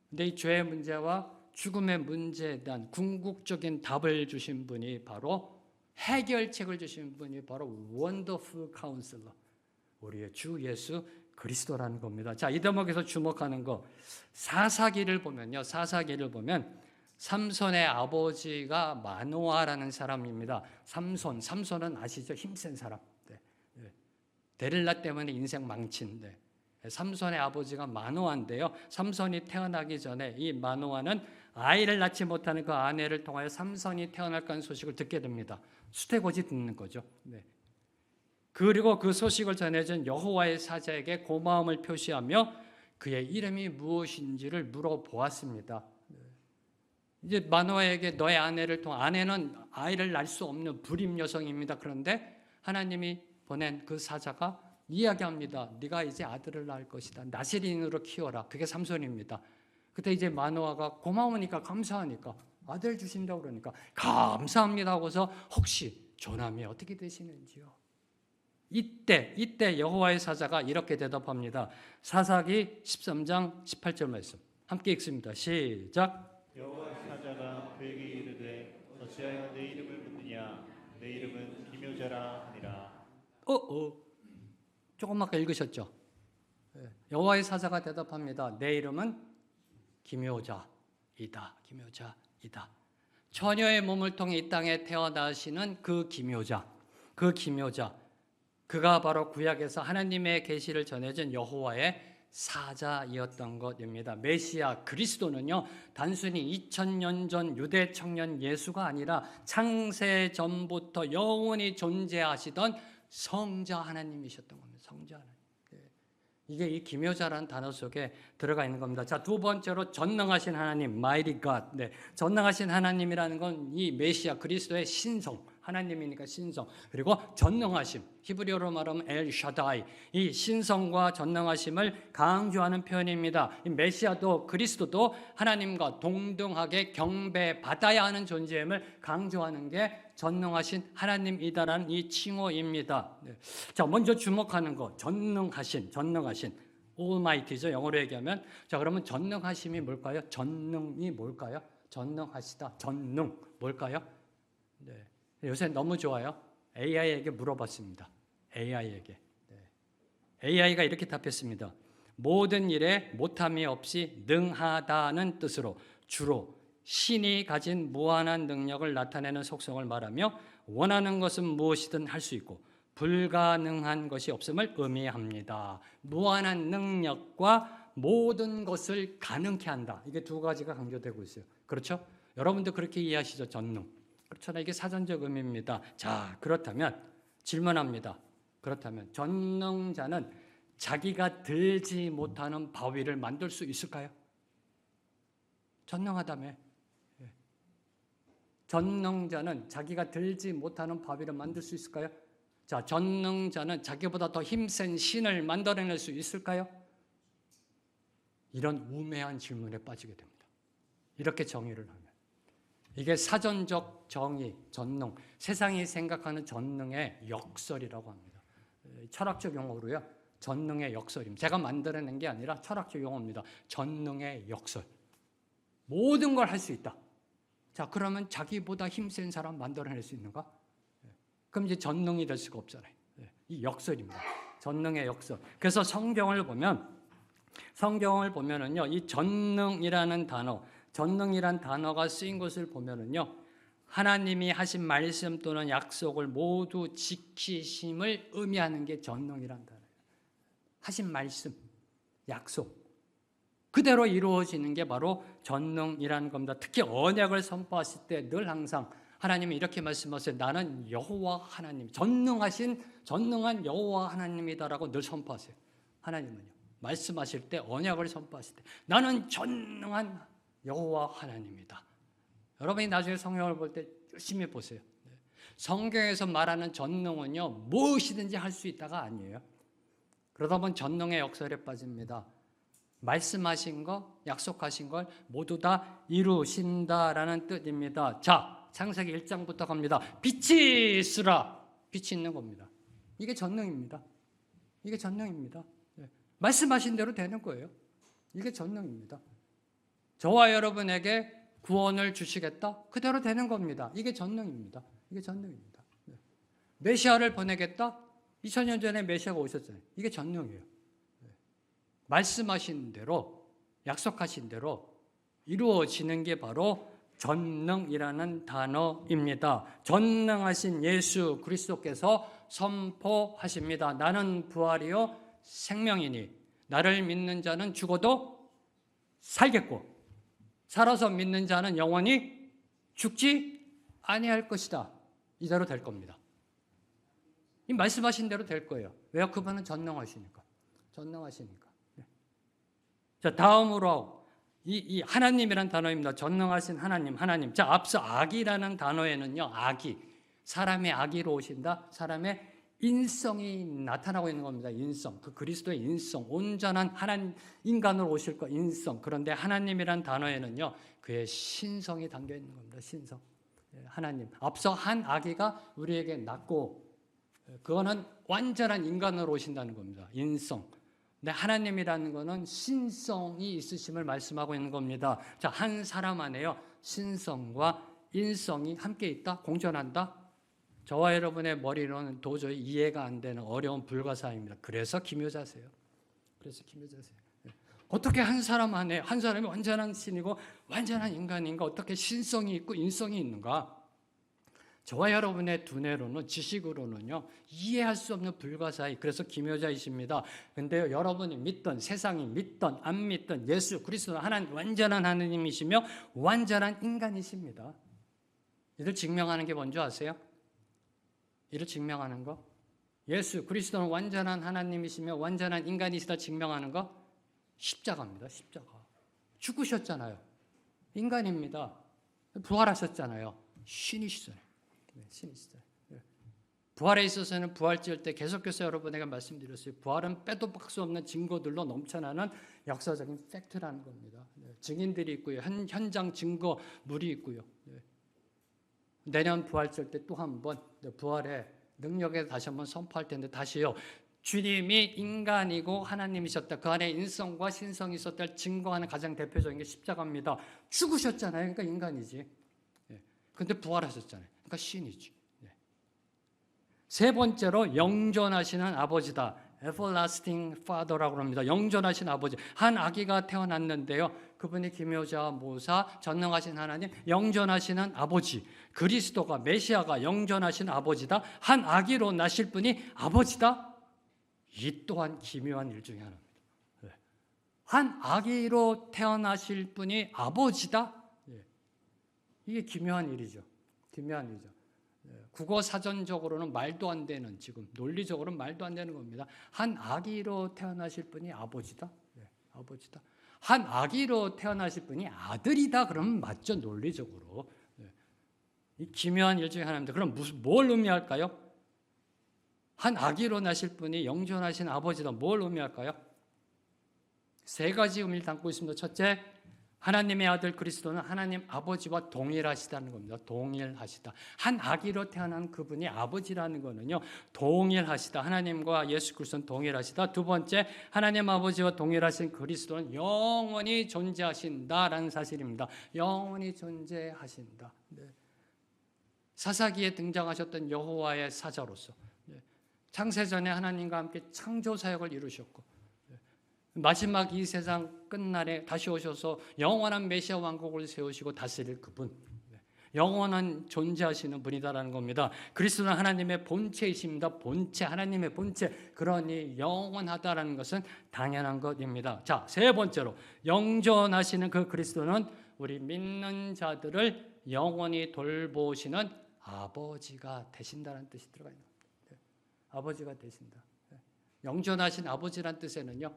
근데 이 죄의 문제와 죽음의 문제에 대한 궁극적인 답을 주신 분이 바로, 해결책을 주신 분이 바로 원더풀 카운슬러, 우리의 주 예수 그리스도라는 겁니다. 자, 이 대목에서 주목하는 거 사사기를 보면요. 사사기를 보면 삼손의 아버지가 마노아라는 사람입니다. 삼손은 아시죠? 힘센 사람. 네. 데릴라 때문에 인생 망친. 네. 삼손의 아버지가 마노아인데요. 삼손이 태어나기 전에 이 마노아는 아이를 낳지 못하는 그 아내를 통하여 삼손이 태어날 거라는 소식을 듣게 됩니다. 수태고지 듣는 거죠. 네. 그리고 그 소식을 전해준 여호와의 사자에게 고마움을 표시하며 그의 이름이 무엇인지를 물어보았습니다. 이제 마노아에게 너의 아내를 통해 아내는 아이를 낳을 수 없는 불임 여성입니다. 그런데 하나님이 보낸 그 사자가 이야기합니다. 네가 이제 아들을 낳을 것이다. 나세린으로 키워라. 그게 삼손입니다. 그때 이제 마노아가 고마우니까 감사하니까 아들 주신다고 그러니까 감사합니다 하고서 혹시 조남이 어떻게 되시는지요? 이때 여호와의 사자가 이렇게 대답합니다. 사사기 13장 18절 말씀 함께 읽습니다. 시작. 여호와의 사자가 그에게 이르되 어찌하여 내 이름을 묻느냐 내 이름은 기묘자라 하니라. 조금 아까 읽으셨죠? 여호와의 사자가 대답합니다. 내 이름은 기묘자이다. 기묘자이다. 처녀의 몸을 통해 이 땅에 태어나시는 그 기묘자. 그가 바로 구약에서 하나님의 계시를 전해준 여호와의 사자이었던 것입니다. 메시아 그리스도는요, 단순히 2000년 전 유대 청년 예수가 아니라 창세 전부터 영원히 존재하시던 성자 하나님이셨던 겁니다. 성자 하나님. 이게 이 기묘자라는 단어 속에 들어가 있는 겁니다. 자, 두 번째로 전능하신 하나님, mighty God. 네, 전능하신 하나님이라는 건 이 메시아 그리스도의 신성, 하나님이니까 신성. 그리고 전능하심, 히브리어로 말하면 엘 샤다이. 이 신성과 전능하심을 강조하는 표현입니다. 이 메시아도 그리스도도 하나님과 동등하게 경배받아야 하는 존재임을 강조하는 게 전능하신 하나님이다라는 이 칭호입니다. 네. 자, 먼저 주목하는 거, 전능하신, Almighty죠. 영어로 얘기하면. 자, 그러면 전능하심이 뭘까요? 전능이 뭘까요? 전능하시다, 전능 뭘까요? 네. 요새 너무 좋아요. AI에게 물어봤습니다. AI에게. 네. AI가 이렇게 답했습니다. 모든 일에 못함이 없이 능하다는 뜻으로 주로 신이 가진 무한한 능력을 나타내는 속성을 말하며 원하는 것은 무엇이든 할 수 있고 불가능한 것이 없음을 의미합니다. 무한한 능력과 모든 것을 가능케 한다. 이게 두 가지가 강조되고 있어요. 그렇죠? 여러분도 그렇게 이해하시죠? 전능. 그렇잖아요. 이게 사전적 의미입니다. 자, 그렇다면 질문합니다. 그렇다면 전능자는 자기가 들지 못하는 바위를 만들 수 있을까요? 전능하다며. 전능자는 자기가 들지 못하는 바위를 만들 수 있을까요? 자, 전능자는 자기보다 더 힘센 신을 만들어낼 수 있을까요? 이런 우매한 질문에 빠지게 됩니다. 이렇게 정의를 하면. 이게 사전적 정의, 전능, 세상이 생각하는 전능의 역설이라고 합니다. 철학적 용어로요. 전능의 역설입니다. 제가 만들어낸 게 아니라 철학적 용어입니다. 전능의 역설. 모든 걸 할 수 있다. 자, 그러면 자기보다 힘센 사람 만들어낼 수 있는가? 그럼 이제 전능이 될 수가 없잖아요. 이 역설입니다. 전능의 역설. 그래서 성경을 보면은요, 이 전능이라는 단어가 쓰인 것을 보면은요, 하나님이 하신 말씀 또는 약속을 모두 지키심을 의미하는 게 전능이라는 단어예요. 하신 말씀, 약속. 그대로 이루어지는 게 바로 전능이라는 겁니다. 특히 언약을 선포하실 때 늘 항상 하나님이 이렇게 말씀하세요. 나는 여호와 하나님, 전능한 여호와 하나님이다라고 늘 선포하세요. 하나님은요. 말씀하실 때, 언약을 선포하실 때 나는 전능한 여호와 하나님이다. 여러분이 나중에 성경을 볼 때 열심히 보세요. 성경에서 말하는 전능은요, 무엇이든지 할 수 있다가 아니에요. 그러다 보면 전능의 역설에 빠집니다. 말씀하신 거, 약속하신 걸 모두 다 이루신다라는 뜻입니다. 자, 창세기 1장부터 갑니다. 빛이 있으라. 빛이 있는 겁니다. 이게 전능입니다. 이게 전능입니다. 말씀하신 대로 되는 거예요. 이게 전능입니다. 저와 여러분에게 구원을 주시겠다? 그대로 되는 겁니다. 이게 전능입니다. 이게 전능입니다. 메시아를 보내겠다? 2000년 전에 메시아가 오셨잖아요. 이게 전능이에요. 말씀하신 대로, 약속하신 대로 이루어지는 게 바로 전능이라는 단어입니다. 전능하신 예수 그리스도께서 선포하십니다. 나는 부활이요 생명이니 나를 믿는 자는 죽어도 살겠고 살아서 믿는 자는 영원히 죽지 아니할 것이다. 이대로 될 겁니다. 이 말씀하신 대로 될 거예요. 왜요? 그분은 전능하시니까. 전능하시니까. 자, 다음으로 이 하나님이란 단어입니다. 전능하신 하나님, 하나님. 자, 앞서 악이라는 단어에는요, 악이 사람의 악의로 오신다. 사람의 인성이 나타나고 있는 겁니다. 인성, 그 그리스도의 인성, 온전한 하나님 인간으로 오실 거 인성. 그런데 하나님이란 단어에는요, 그의 신성이 담겨 있는 겁니다. 신성, 하나님. 앞서 한 악의가 우리에게 났고, 그거는 완전한 인간으로 오신다는 겁니다. 인성. 근데 하나님이라는 것은 신성이 있으심을 말씀하고 있는 겁니다. 자, 한 사람 안에요, 신성과 인성이 함께 있다, 공존한다. 저와 여러분의 머리로는 도저히 이해가 안 되는 어려운 불가사의입니다. 그래서 기묘자세요. 그래서 기묘자세요. 어떻게 한 사람 안에 한 사람이 완전한 신이고 완전한 인간인가? 어떻게 신성이 있고 인성이 있는가? 저와 여러분의 두뇌로는 지식으로는요 이해할 수 없는 불가사의. 그래서 기묘자이십니다. 근데요, 여러분이 믿던 세상이 믿던 안 믿던 예수 그리스도 하나님 완전한 하나님이시며 완전한 인간이십니다. 이를 증명하는 게 뭔지 아세요? 이를 증명하는 거, 예수 그리스도는 완전한 하나님이시며 완전한 인간이시다 증명하는 거, 십자가입니다. 십자가. 죽으셨잖아요. 인간입니다. 부활하셨잖아요. 신이시잖아요. 신이시잖아요. 부활에 있어서는 부활절 때 계속해서 여러분에게 말씀드렸어요. 부활은 빼도 박 수 없는 증거들로 넘쳐나는 역사적인 팩트라는 겁니다. 증인들이 있고요. 현장 증거물이 있고요. 내년 부활절 때 또 한 번 부활의 능력에 다시 한번 선포할 텐데 다시요. 주님이 인간이고 하나님이셨다. 그 안에 인성과 신성이 있었다를 증거하는 가장 대표적인 게 십자가입니다. 죽으셨잖아요. 그러니까 인간이지. 근데 부활하셨잖아요. 그러니까 신이지. 세 번째로 영존하시는 아버지다. Everlasting Father라고 합니다. 영존하신 아버지. 한 아기가 태어났는데요. 그분이 기묘자, 모사, 전능하신 하나님, 영존하시는 아버지. 그리스도가, 메시아가 영존하신 아버지다. 한 아기로 나실 분이 아버지다. 이 또한 기묘한 일 중에 하나입니다. 한 아기로 태어나실 분이 아버지다. 이게 기묘한 일이죠. 기묘한 일이죠. 국어 사전적으로는 말도 안 되는, 지금 논리적으로는 말도 안 되는 겁니다. 한 아기로 태어나실 분이 아버지다. 아버지다. 한 아기로 태어나실 분이 아들이다. 그러면 맞죠, 논리적으로. 이 기묘한 일 중에 하나입니다. 그럼 뭘 의미할까요? 한 아기로 나실 분이 영존하신 아버지다. 뭘 의미할까요? 세 가지 의미를 담고 있습니다. 첫째, 하나님의 아들 그리스도는 하나님 아버지와 동일하시다는 겁니다. 동일하시다. 한 아기로 태어난 그분이 아버지라는 거는요, 동일하시다. 하나님과 예수 그리스도는 동일하시다. 두 번째, 하나님 아버지와 동일하신 그리스도는 영원히 존재하신다라는 사실입니다. 영원히 존재하신다. 사사기에 등장하셨던 여호와의 사자로서 창세전에 하나님과 함께 창조 사역을 이루셨고, 마지막 이 세상 끝날에 다시 오셔서 영원한 메시아 왕국을 세우시고 다스릴 그분, 영원한 존재하시는 분이다라는 겁니다. 그리스도는 하나님의 본체이십니다. 본체, 하나님의 본체. 그러니 영원하다라는 것은 당연한 것입니다. 자, 세 번째로 영존하시는 그 그리스도는 우리 믿는 자들을 영원히 돌보시는 아버지가 되신다는 뜻이 들어가 있는 겁니다. 아버지가 되신다. 영존하신 아버지란 뜻에는요,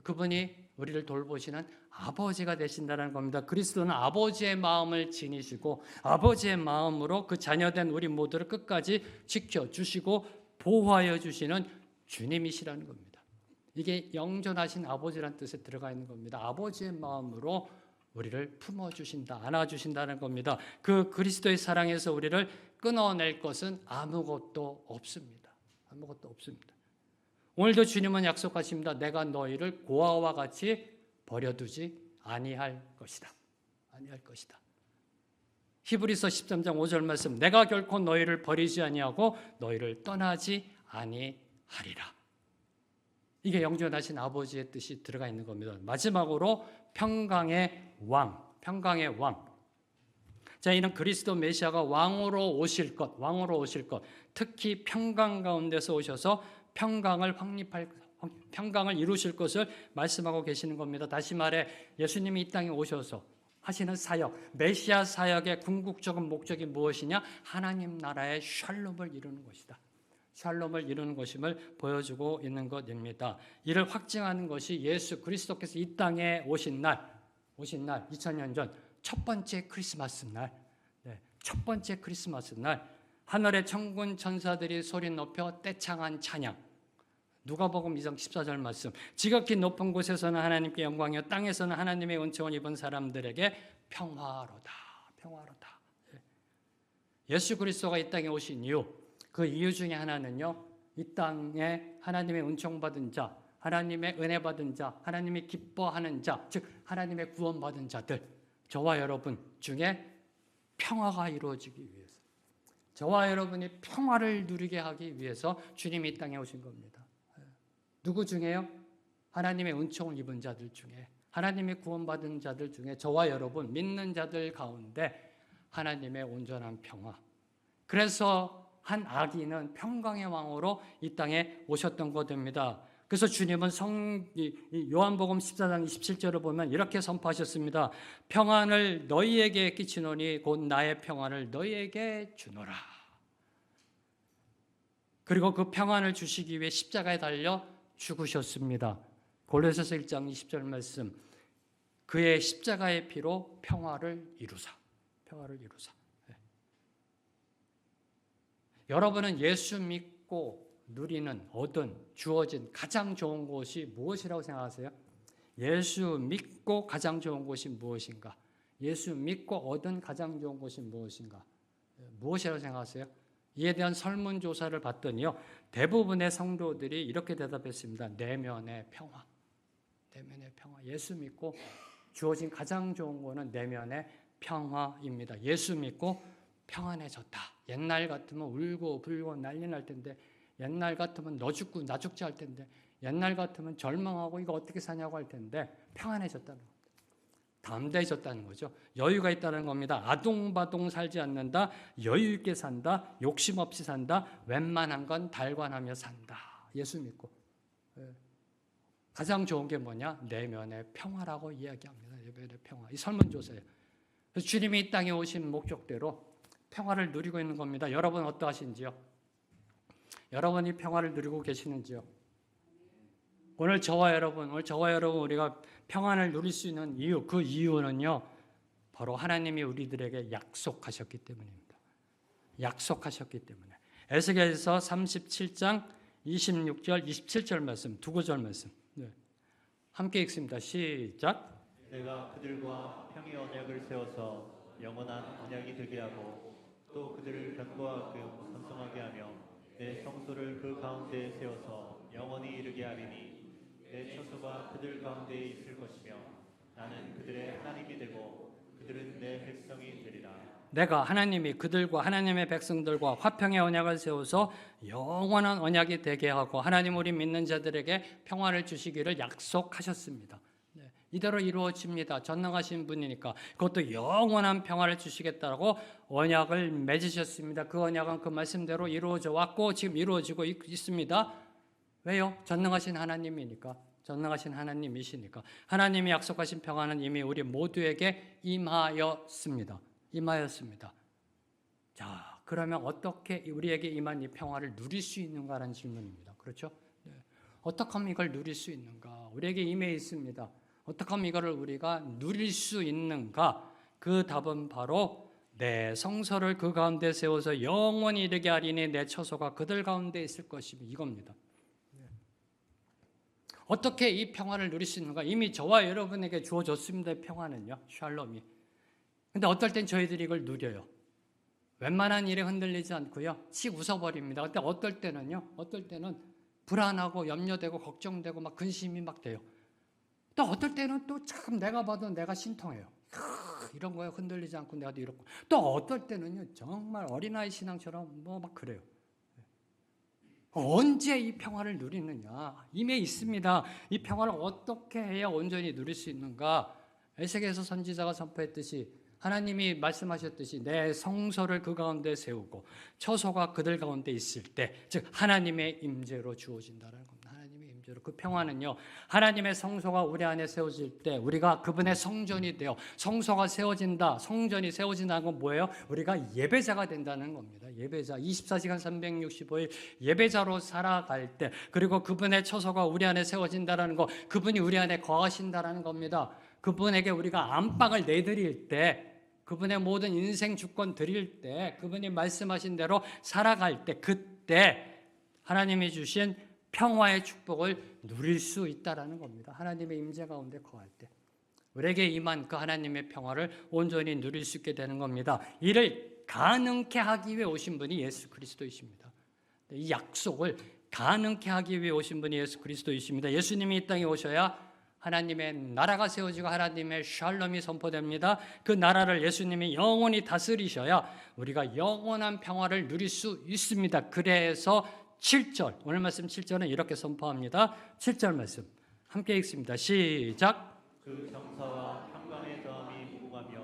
그분이 우리를 돌보시는 아버지가 되신다는 겁니다. 그리스도는 아버지의 마음을 지니시고 아버지의 마음으로 그 자녀된 우리 모두를 끝까지 지켜주시고 보호하여 주시는 주님이시라는 겁니다. 이게 영존하신 아버지란 뜻에 들어가 있는 겁니다. 아버지의 마음으로 우리를 품어주신다, 안아주신다는 겁니다. 그 그리스도의 사랑에서 우리를 끊어낼 것은 아무것도 없습니다. 아무것도 없습니다. 오늘도 주님은 약속하십니다. 내가 너희를 고아와 같이 버려두지 아니할 것이다. 아니할 것이다. 히브리서 13장 5절 말씀, 내가 결코 너희를 버리지 아니하고 너희를 떠나지 아니하리라. 이게 영존하신 아버지의 뜻이 들어가 있는 겁니다. 마지막으로 평강의 왕, 평강의 왕. 자, 이는 그리스도 메시아가 왕으로 오실 것, 왕으로 오실 것. 특히 평강 가운데서 오셔서 평강을 평강을 이루실 것을 말씀하고 계시는 겁니다. 다시 말해 예수님이 이 땅에 오셔서 하시는 사역, 메시아 사역의 궁극적인 목적이 무엇이냐? 하나님 나라의 샬롬을 이루는 것이다. 샬롬을 이루는 것임을 보여주고 있는 것입니다. 이를 확증하는 것이 예수 그리스도께서 이 땅에 오신 날 2000년 전 첫 번째 크리스마스 날, 첫 번째 크리스마스 날 하늘의 천군 천사들이 소리 높여 떼창한 찬양. 누가복음 2장 14절 말씀. 지극히 높은 곳에서는 하나님께 영광이요 땅에서는 하나님의 은총을 입은 사람들에게 평화로다. 평화로다. 예수 그리스도가 이 땅에 오신 이유, 그 이유 중에 하나는요, 이 땅에 하나님의 은총 받은 자, 하나님의 은혜 받은 자, 하나님이 기뻐하는 자, 즉 하나님의 구원 받은 자들, 저와 여러분 중에 평화가 이루어지기 위해서, 저와 여러분이 평화를 누리게 하기 위해서 주님이 이 땅에 오신 겁니다. 누구 중에요? 하나님의 은총을 입은 자들 중에, 하나님의 구원받은 자들 중에 저와 여러분 믿는 자들 가운데 하나님의 온전한 평화. 그래서 한 아기는 평강의 왕으로 이 땅에 오셨던 것입니다. 그래서 주님은 요한복음 14장 27절을 보면 이렇게 선포하셨습니다. 평안을 너희에게 끼치노니 곧 나의 평안을 너희에게 주노라. 그리고 그 평안을 주시기 위해 십자가에 달려 죽으셨습니다. 골로새서 1장 20절 말씀. 그의 십자가의 피로 평화를 이루사. 평화를 이루사. 네. 여러분은 예수 믿고 누리는, 얻은, 주어진 가장 좋은 것이 무엇이라고 생각하세요? 예수 믿고 가장 좋은 것이 무엇인가? 예수 믿고 얻은 가장 좋은 것이 무엇인가? 무엇이라고 생각하세요? 이에 대한 설문조사를 봤더니요, 대부분의 성도들이 이렇게 대답했습니다. 내면의 평화. 내면의 평화. 예수 믿고 주어진 가장 좋은 거는 내면의 평화입니다. 예수 믿고 평안해졌다. 옛날 같으면 울고 불고 난리 날 텐데, 옛날 같으면 너 죽고 나 죽지 할 텐데, 옛날 같으면 절망하고 이거 어떻게 사냐고 할 텐데 평안해졌다는 겁니다. 담대해졌다는 거죠. 여유가 있다는 겁니다. 아동바동 살지 않는다. 여유 있게 산다. 욕심 없이 산다. 웬만한 건 달관하며 산다. 예수 믿고. 가장 좋은 게 뭐냐? 내면의 평화라고 이야기합니다. 내면의 평화. 이 설문조사예요. 그래서 주님이 이 땅에 오신 목적대로 평화를 누리고 있는 겁니다. 여러분 어떠하신지요? 여러분이 평화를 누리고 계시는지요? 오늘 저와 여러분 우리가 평안을 누릴 수 있는 이유, 그 이유는요, 바로 하나님이 우리들에게 약속하셨기 때문입니다. 약속하셨기 때문에. 에스겔서 37장 26절, 27절 말씀, 두 구절 말씀. 네. 함께 읽습니다. 시작. 내가 그들과 평의 언약을 세워서 영원한 언약이 되게 하고 또 그들을 견고하고 번성하게 하며 내 성소를 그 가운데에 세워서 영원히 이르게 하리니 내 처소가 그들 가운데에 있을 것이며 나는 그들의 하나님이 되고 그들은 내 백성이 되리라. 내가 하나님이 그들과 하나님의 백성들과 화평의 언약을 세워서 영원한 언약이 되게 하고 하나님 우리 믿는 자들에게 평화를 주시기를 약속하셨습니다. 네, 이대로 이루어집니다. 전능하신 분이니까. 그것도 영원한 평화를 주시겠다고 언약을 맺으셨습니다. 그 언약은 그 말씀대로 이루어져 왔고 지금 이루어지고 있습니다. 왜요? 전능하신 하나님이니까. 전능하신 하나님이시니까. 하나님이 약속하신 평화는 이미 우리 모두에게 임하였습니다. 임하였습니다. 자, 그러면 어떻게 우리에게 임한 이 평화를 누릴 수 있는가라는 질문입니다. 그렇죠? 네. 어떻게 하면 이걸 누릴 수 있는가? 우리에게 임해 있습니다. 어떻게 하면 이거를 우리가 누릴 수 있는가? 그 답은 바로 내 성소를 그 가운데 세워서 영원히 이르게 하리니 내 처소가 그들 가운데 있을 것이니 이겁니다. 어떻게 이 평화를 누릴 수 있는가? 이미 저와 여러분에게 주어졌습니다. 평화는요. 샬롬이. 근데 어떨 땐 저희들이 이걸 누려요. 웬만한 일에 흔들리지 않고요. 씩 웃어버립니다. 근데 어떨 때는요. 어떨 때는 불안하고 염려되고 걱정되고 막 근심이 막 돼요. 또 어떨 때는 또 참 내가 봐도 내가 신통해요. 이런 거에 흔들리지 않고 내가 이렇고. 또 어떨 때는요. 정말 어린아이 신앙처럼 뭐 막 그래요. 언제 이 평화를 누리느냐? 이미 있습니다. 이 평화를 어떻게 해야 온전히 누릴 수 있는가? 에스겔서 선지자가 선포했듯이 하나님이 말씀하셨듯이 내 성소를 그 가운데 세우고 처소가 그들 가운데 있을 때, 즉 하나님의 임재로 주어진다는 겁니다. 하나님의 임재로. 그 평화는요, 하나님의 성소가 우리 안에 세워질 때 우리가 그분의 성전이 되어, 성소가 세워진다, 성전이 세워진다는 건 뭐예요? 우리가 예배자가 된다는 겁니다. 예배자, 24시간 365일 예배자로 살아갈 때, 그리고 그분의 처소가 우리 안에 세워진다는 거, 그분이 우리 안에 거하신다는 겁니다. 그분에게 우리가 안방을 내드릴 때, 그분의 모든 인생 주권 드릴 때, 그분이 말씀하신 대로 살아갈 때, 그때 하나님이 주신 평화의 축복을 누릴 수 있다라는 겁니다. 하나님의 임재 가운데 거할 때 우리에게 임한 그 하나님의 평화를 온전히 누릴 수 있게 되는 겁니다. 이를 가능케 하기 위해 오신 분이 예수 그리스도이십니다. 이 약속을 가능케 하기 위해 오신 분이 예수 그리스도이십니다. 예수님이 이 땅에 오셔야 하나님의 나라가 세워지고 하나님의 샬롬이 선포됩니다. 그 나라를 예수님이 영원히 다스리셔야 우리가 영원한 평화를 누릴 수 있습니다. 그래서 7절, 오늘 말씀 7절은 이렇게 선포합니다. 7절 말씀 함께 읽습니다. 시작. 그 정사와 평강의 다음이 무궁하며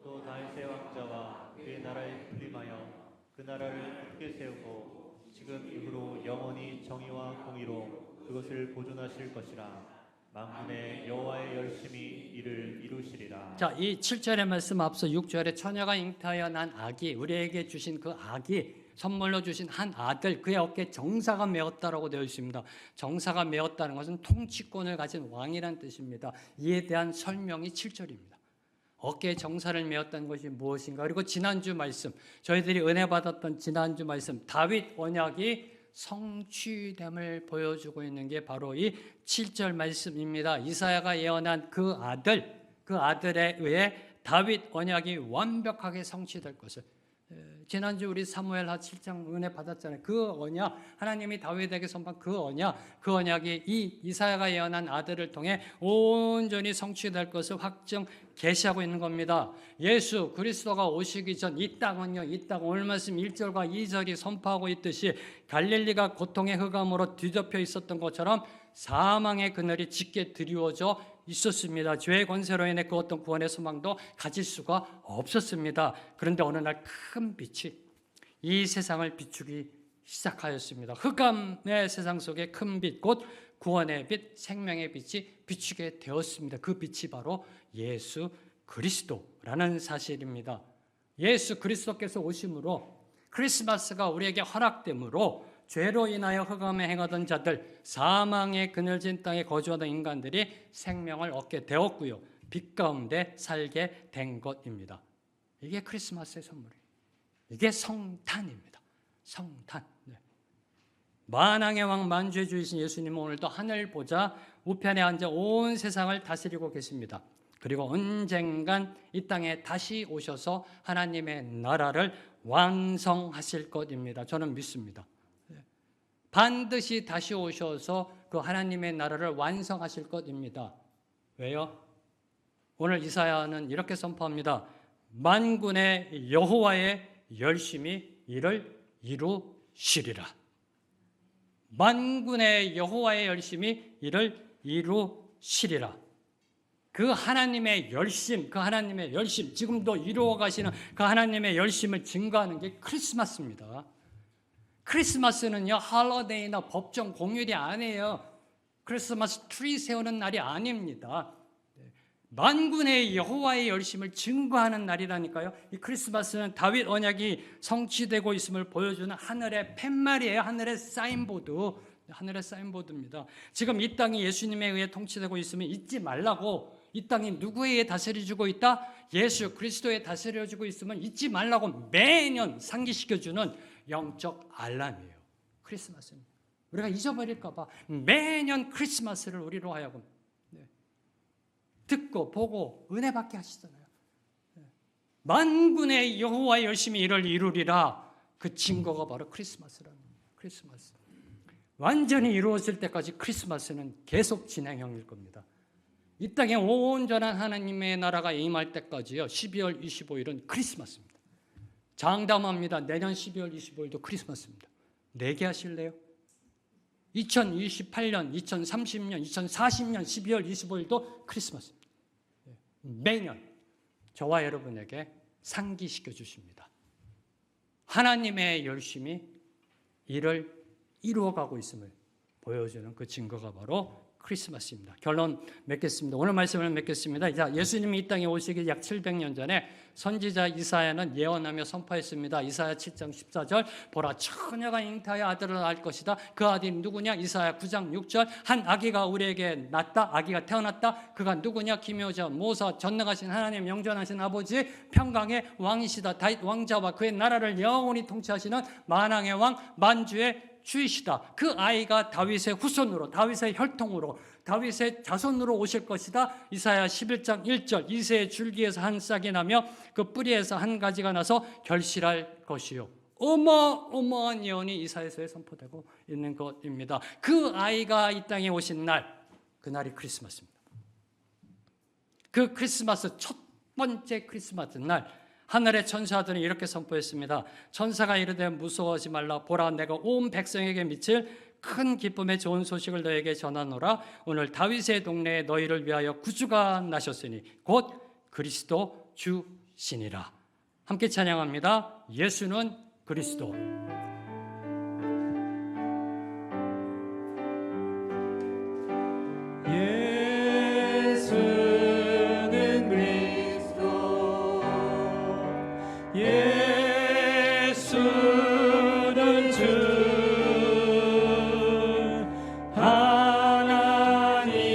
또 다윗의 왕자와 그의 나라에 풀림하여 그 나라를 굳게 세우고 지금 이후로 영원히 정의와 공의로 그것을 보존하실 것이라. 만군의 여호와의 열심히 이를 이루시리라. 자, 이 7절의 말씀 앞서 6절에 처녀가 잉태하여 난 아기, 우리에게 주신 그 아기, 선물로 주신 한 아들, 그의 어깨에 정사가 메었다라고 되어 있습니다. 정사가 메었다는 것은 통치권을 가진 왕이란 뜻입니다. 이에 대한 설명이 7절입니다. 어깨에 정사를 메었다는 것이 무엇인가? 그리고 지난주 말씀, 저희들이 은혜 받았던 지난주 말씀, 다윗 언약이 성취됨을 보여주고 있는 게 바로 이 7절 말씀입니다. 이사야가 예언한 그 아들에 의해 다윗 언약이 완벽하게 성취될 것을, 지난주 우리 사무엘하 7장 은혜 받았잖아요. 그 언약, 하나님이 다윗에게 선포한 그 언약이 이 이사야가 예언한 아들을 통해 온전히 성취될 것을 확정 계시하고 있는 겁니다. 예수 그리스도가 오시기 전 이 땅은요, 이 땅 오늘 말씀 1절과 2절이 선포하고 있듯이 갈릴리가 고통의 흑암으로 뒤덮여 있었던 것처럼 사망의 그늘이 짙게 드리워져 있었습니다. 죄의 권세로 인해 그 어떤 구원의 소망도 가질 수가 없었습니다. 그런데 어느 날 큰 빛이 이 세상을 비추기 시작하였습니다. 흑암의 세상 속에 큰 빛, 곧 구원의 빛, 생명의 빛이 비추게 되었습니다. 그 빛이 바로 예수 그리스도라는 사실입니다. 예수 그리스도께서 오심으로, 크리스마스가 우리에게 허락됨으로 죄로 인하여 흑암에 행하던 자들, 사망의 그늘진 땅에 거주하던 인간들이 생명을 얻게 되었고요, 빛 가운데 살게 된 것입니다. 이게 크리스마스의 선물이에요. 이게 성탄입니다. 성탄. 네. 만왕의 왕 만주의 주이신 예수님은 오늘도 하늘 보좌 우편에 앉아 온 세상을 다스리고 계십니다. 그리고 언젠간 이 땅에 다시 오셔서 하나님의 나라를 완성하실 것입니다. 저는 믿습니다. 반드시 다시 오셔서 그 하나님의 나라를 완성하실 것입니다. 왜요? 오늘 이사야는 이렇게 선포합니다. 만군의 여호와의 열심히 이를 이루시리라. 만군의 여호와의 열심히 이를 이루시리라. 그 하나님의 열심, 지금도 이루어 가시는 그 하나님의 열심을 증거하는 게 크리스마스입니다. 크리스마스는요, 할러데이나 법정 공휴일이 아니에요. 크리스마스 트리 세우는 날이 아닙니다. 만군의 여호와의 열심을 증거하는 날이라니까요. 이 크리스마스는 다윗 언약이 성취되고 있음을 보여주는 하늘의 팻말이에요. 하늘의 사인보드입니다. 지금 이 땅이 예수님에 의해 통치되고 있으면 잊지 말라고, 이 땅이 누구에 의해 다스려지고 있다? 예수 그리스도에 다스려지고 있으면 잊지 말라고 매년 상기시켜주는 영적 알람이에요. 크리스마스는 우리가 잊어버릴까 봐 매년 크리스마스를 우리로 하여금 듣고 보고 은혜 받게 하시잖아요. 만군의 여호와의 열심히 이를 이루리라. 그 증거가 바로 크리스마스라는 거예요. 크리스마스. 완전히 이루어질 때까지 크리스마스는 계속 진행형일 겁니다. 이 땅에 온전한 하나님의 나라가 임할 때까지요, 12월 25일은 크리스마스입니다. 장담합니다. 내년 12월 25일도 크리스마스입니다. 내게 하실래요? 2028년, 2030년, 2040년 12월 25일도 크리스마스입니다. 매년 저와 여러분에게 상기시켜 주십니다. 하나님의 열심히 일을 이루어가고 있음을 보여주는 그 증거가 바로 크리스마스입니다. 결론 맺겠습니다. 오늘 말씀을 맺겠습니다. 자, 예수님이 이 땅에 오시기 약 700년 전에 선지자 이사야는 예언하며 선포했습니다. 이사야 7장 14절 보라 처녀가 잉태하여 아들을 낳을 것이다. 그 아들이 누구냐? 이사야 9장 6절 한 아기가 우리에게 낳다. 아기가 태어났다. 그가 누구냐? 기묘자 모사 전능하신 하나님 영전하신 아버지 평강의 왕이시다. 다윗 왕자와 그의 나라를 영원히 통치하시는 만왕의 왕 만주의 주이시다. 그 아이가 다윗의 후손으로, 다윗의 혈통으로, 다윗의 자손으로 오실 것이다. 이사야 11장 1절 이새의 줄기에서 한 싹이 나며 그 뿌리에서 한 가지가 나서 결실할 것이요. 어마어마한 예언이 이사야서에 선포되고 있는 것입니다. 그 아이가 이 땅에 오신 날, 그날이 크리스마스입니다. 그 크리스마스 첫 번째 크리스마스 날 하늘의 천사들은 이렇게 선포했습니다. 천사가 이르되 무서워하지 말라. 보라 내가 온 백성에게 미칠 큰 기쁨의 좋은 소식을 너에게 전하노라. 오늘 다윗의 동네에 너희를 위하여 구주가 나셨으니 곧 그리스도 주시니라. 함께 찬양합니다. 예수는 그리스도. 예수는 주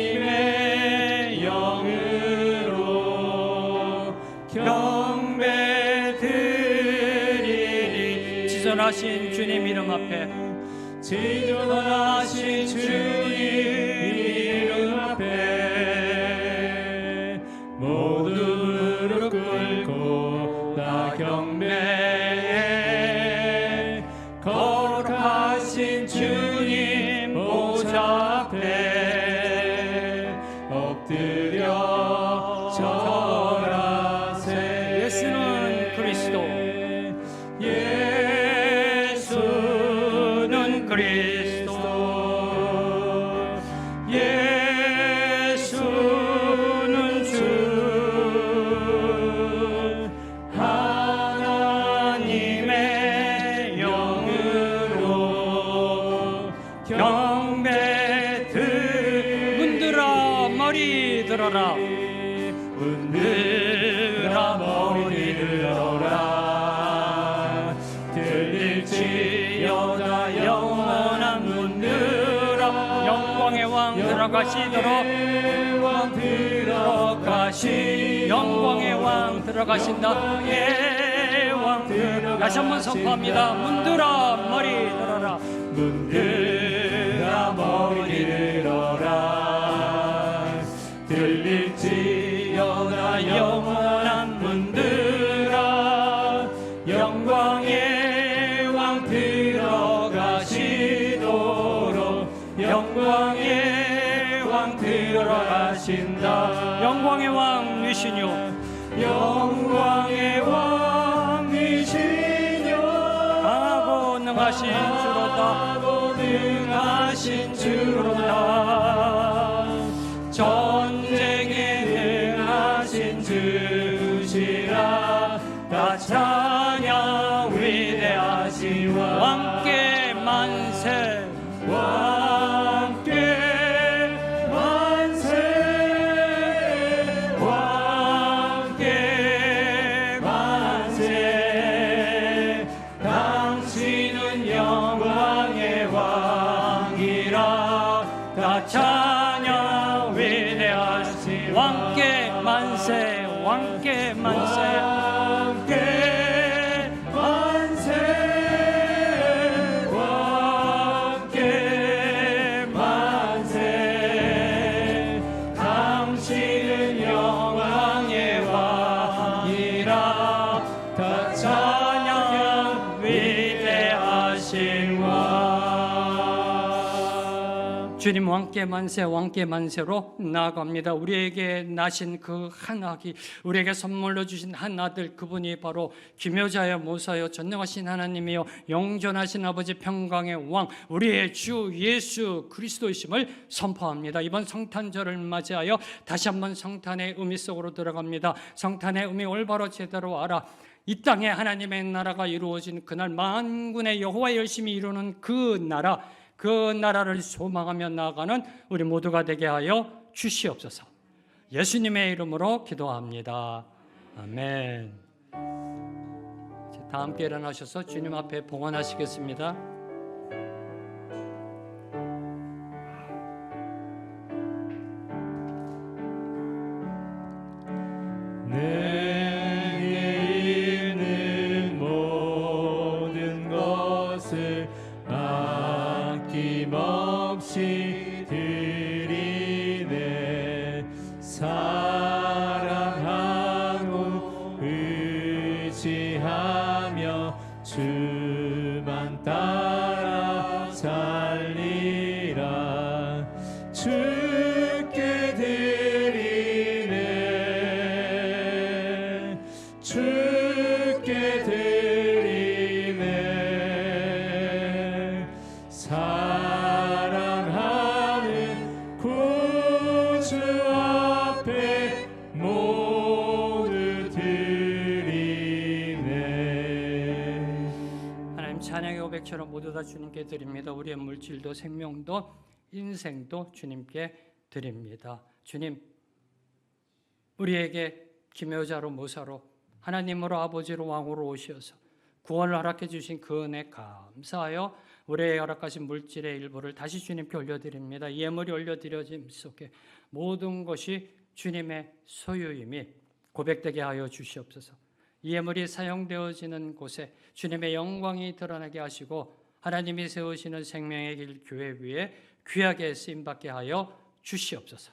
하나님의 영으로 경배 드리리. 지존하신 주님 이름 앞에, 지존하신 주님 이름 앞에 모두 무릎 꿇고 나 경배해. 거룩하신 주님 보좌 앞에 엎드려 절하세. 예수는 그리스도. 예수는 그리스도. 예수는 주 하나님의 영으로 경배 문들아 머리 들어라. 문들아 머리 들어라. 들릴지어다 영원한 문들아. 영광의 왕 들어가시도록. 왕 들어가시. 영광의 왕 들어가신다. 예, 왕. 다시 한번 선포합니다. 문들아 머리 들어라. 문들아 머리 들어라. 들릴지어다 영원한 문들아. 영광의 왕 들어가시도록. 영광의 왕 들어가신다. 영광의 왕 위시뇨. 영광의 왕이시뇨. 강하고 능하신 주로다. 강하고 능하신 주로다. 전쟁에 능하신 주시라. 다 찬양 위대하신 왕께 만세. 왕께 만세. 왕께 만세. 당신은 영광의 왕이라. 다 찬양 위대하신 왕께 만세. 왕께 만세. 왕께 만세. 왕께 만세. 당신은 영광의 왕이라. 다 찬양 위대하신 왕. 주님 왕께 만세 왕께 만세로 나아갑니다. 우리에게 나신 그 한 아기, 우리에게 선물로 주신 한 아들, 그분이 바로 기묘자여 모사여 전능하신 하나님이여 영존하신 아버지 평강의 왕, 우리의 주 예수 그리스도이심을 선포합니다. 이번 성탄절을 맞이하여 다시 한번 성탄의 의미 속으로 들어갑니다. 성탄의 의미 올바로 제대로 알아 이 땅에 하나님의 나라가 이루어진 그날, 만군의 여호와 열심히 이루는 그 나라를 소망하며 나아가는 우리 모두가 되게 하여 주시옵소서. 예수님의 이름으로 기도합니다. 아멘. 다 함께 일어나셔서 주님 앞에 봉헌하시겠습니다. 내게 있는 모든 것을 아낌없이 드리네. 사랑하고 의지하며 주만 따라 살리라. 주께 드리네. 주께 드리네. 사랑하는 구주 앞에 모두 드리네. 하나님, 찬양의 고백처럼 모두 다 주님께 드립니다. 우리의 물질도 생명도 인생도 주님께 드립니다. 주님, 우리에게 기묘자로 모사로 하나님으로 아버지로 왕으로 오셔서 구원을 허락해 주신 그 은혜 감사하여 우리의 허락하신 물질의 일부를 다시 주님께 올려드립니다. 예물이 올려드려짐 속에 모든 것이 주님의 소유임이 고백되게 하여 주시옵소서. 예물이 사용되어지는 곳에 주님의 영광이 드러나게 하시고 하나님이 세우시는 생명의 길 교회 위에 귀하게 쓰임받게 하여 주시옵소서.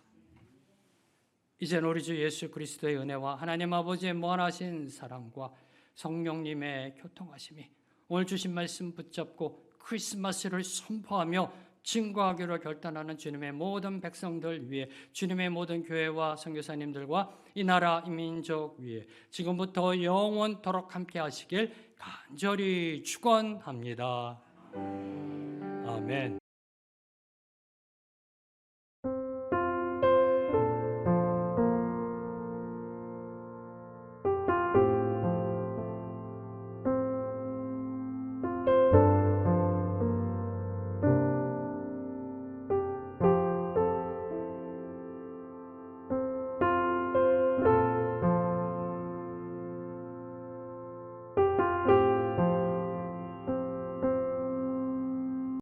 이제는 우리 주 예수 그리스도의 은혜와 하나님 아버지의 무한하신 사랑과 성령님의 교통하심이 오늘 주신 말씀 붙잡고 크리스마스를 선포하며 증거하기로 결단하는 주님의 모든 백성들 위해, 주님의 모든 교회와 선교사님들과 이 나라 이 민족 위에 지금부터 영원토록 함께 하시길 간절히 축원합니다. 아멘.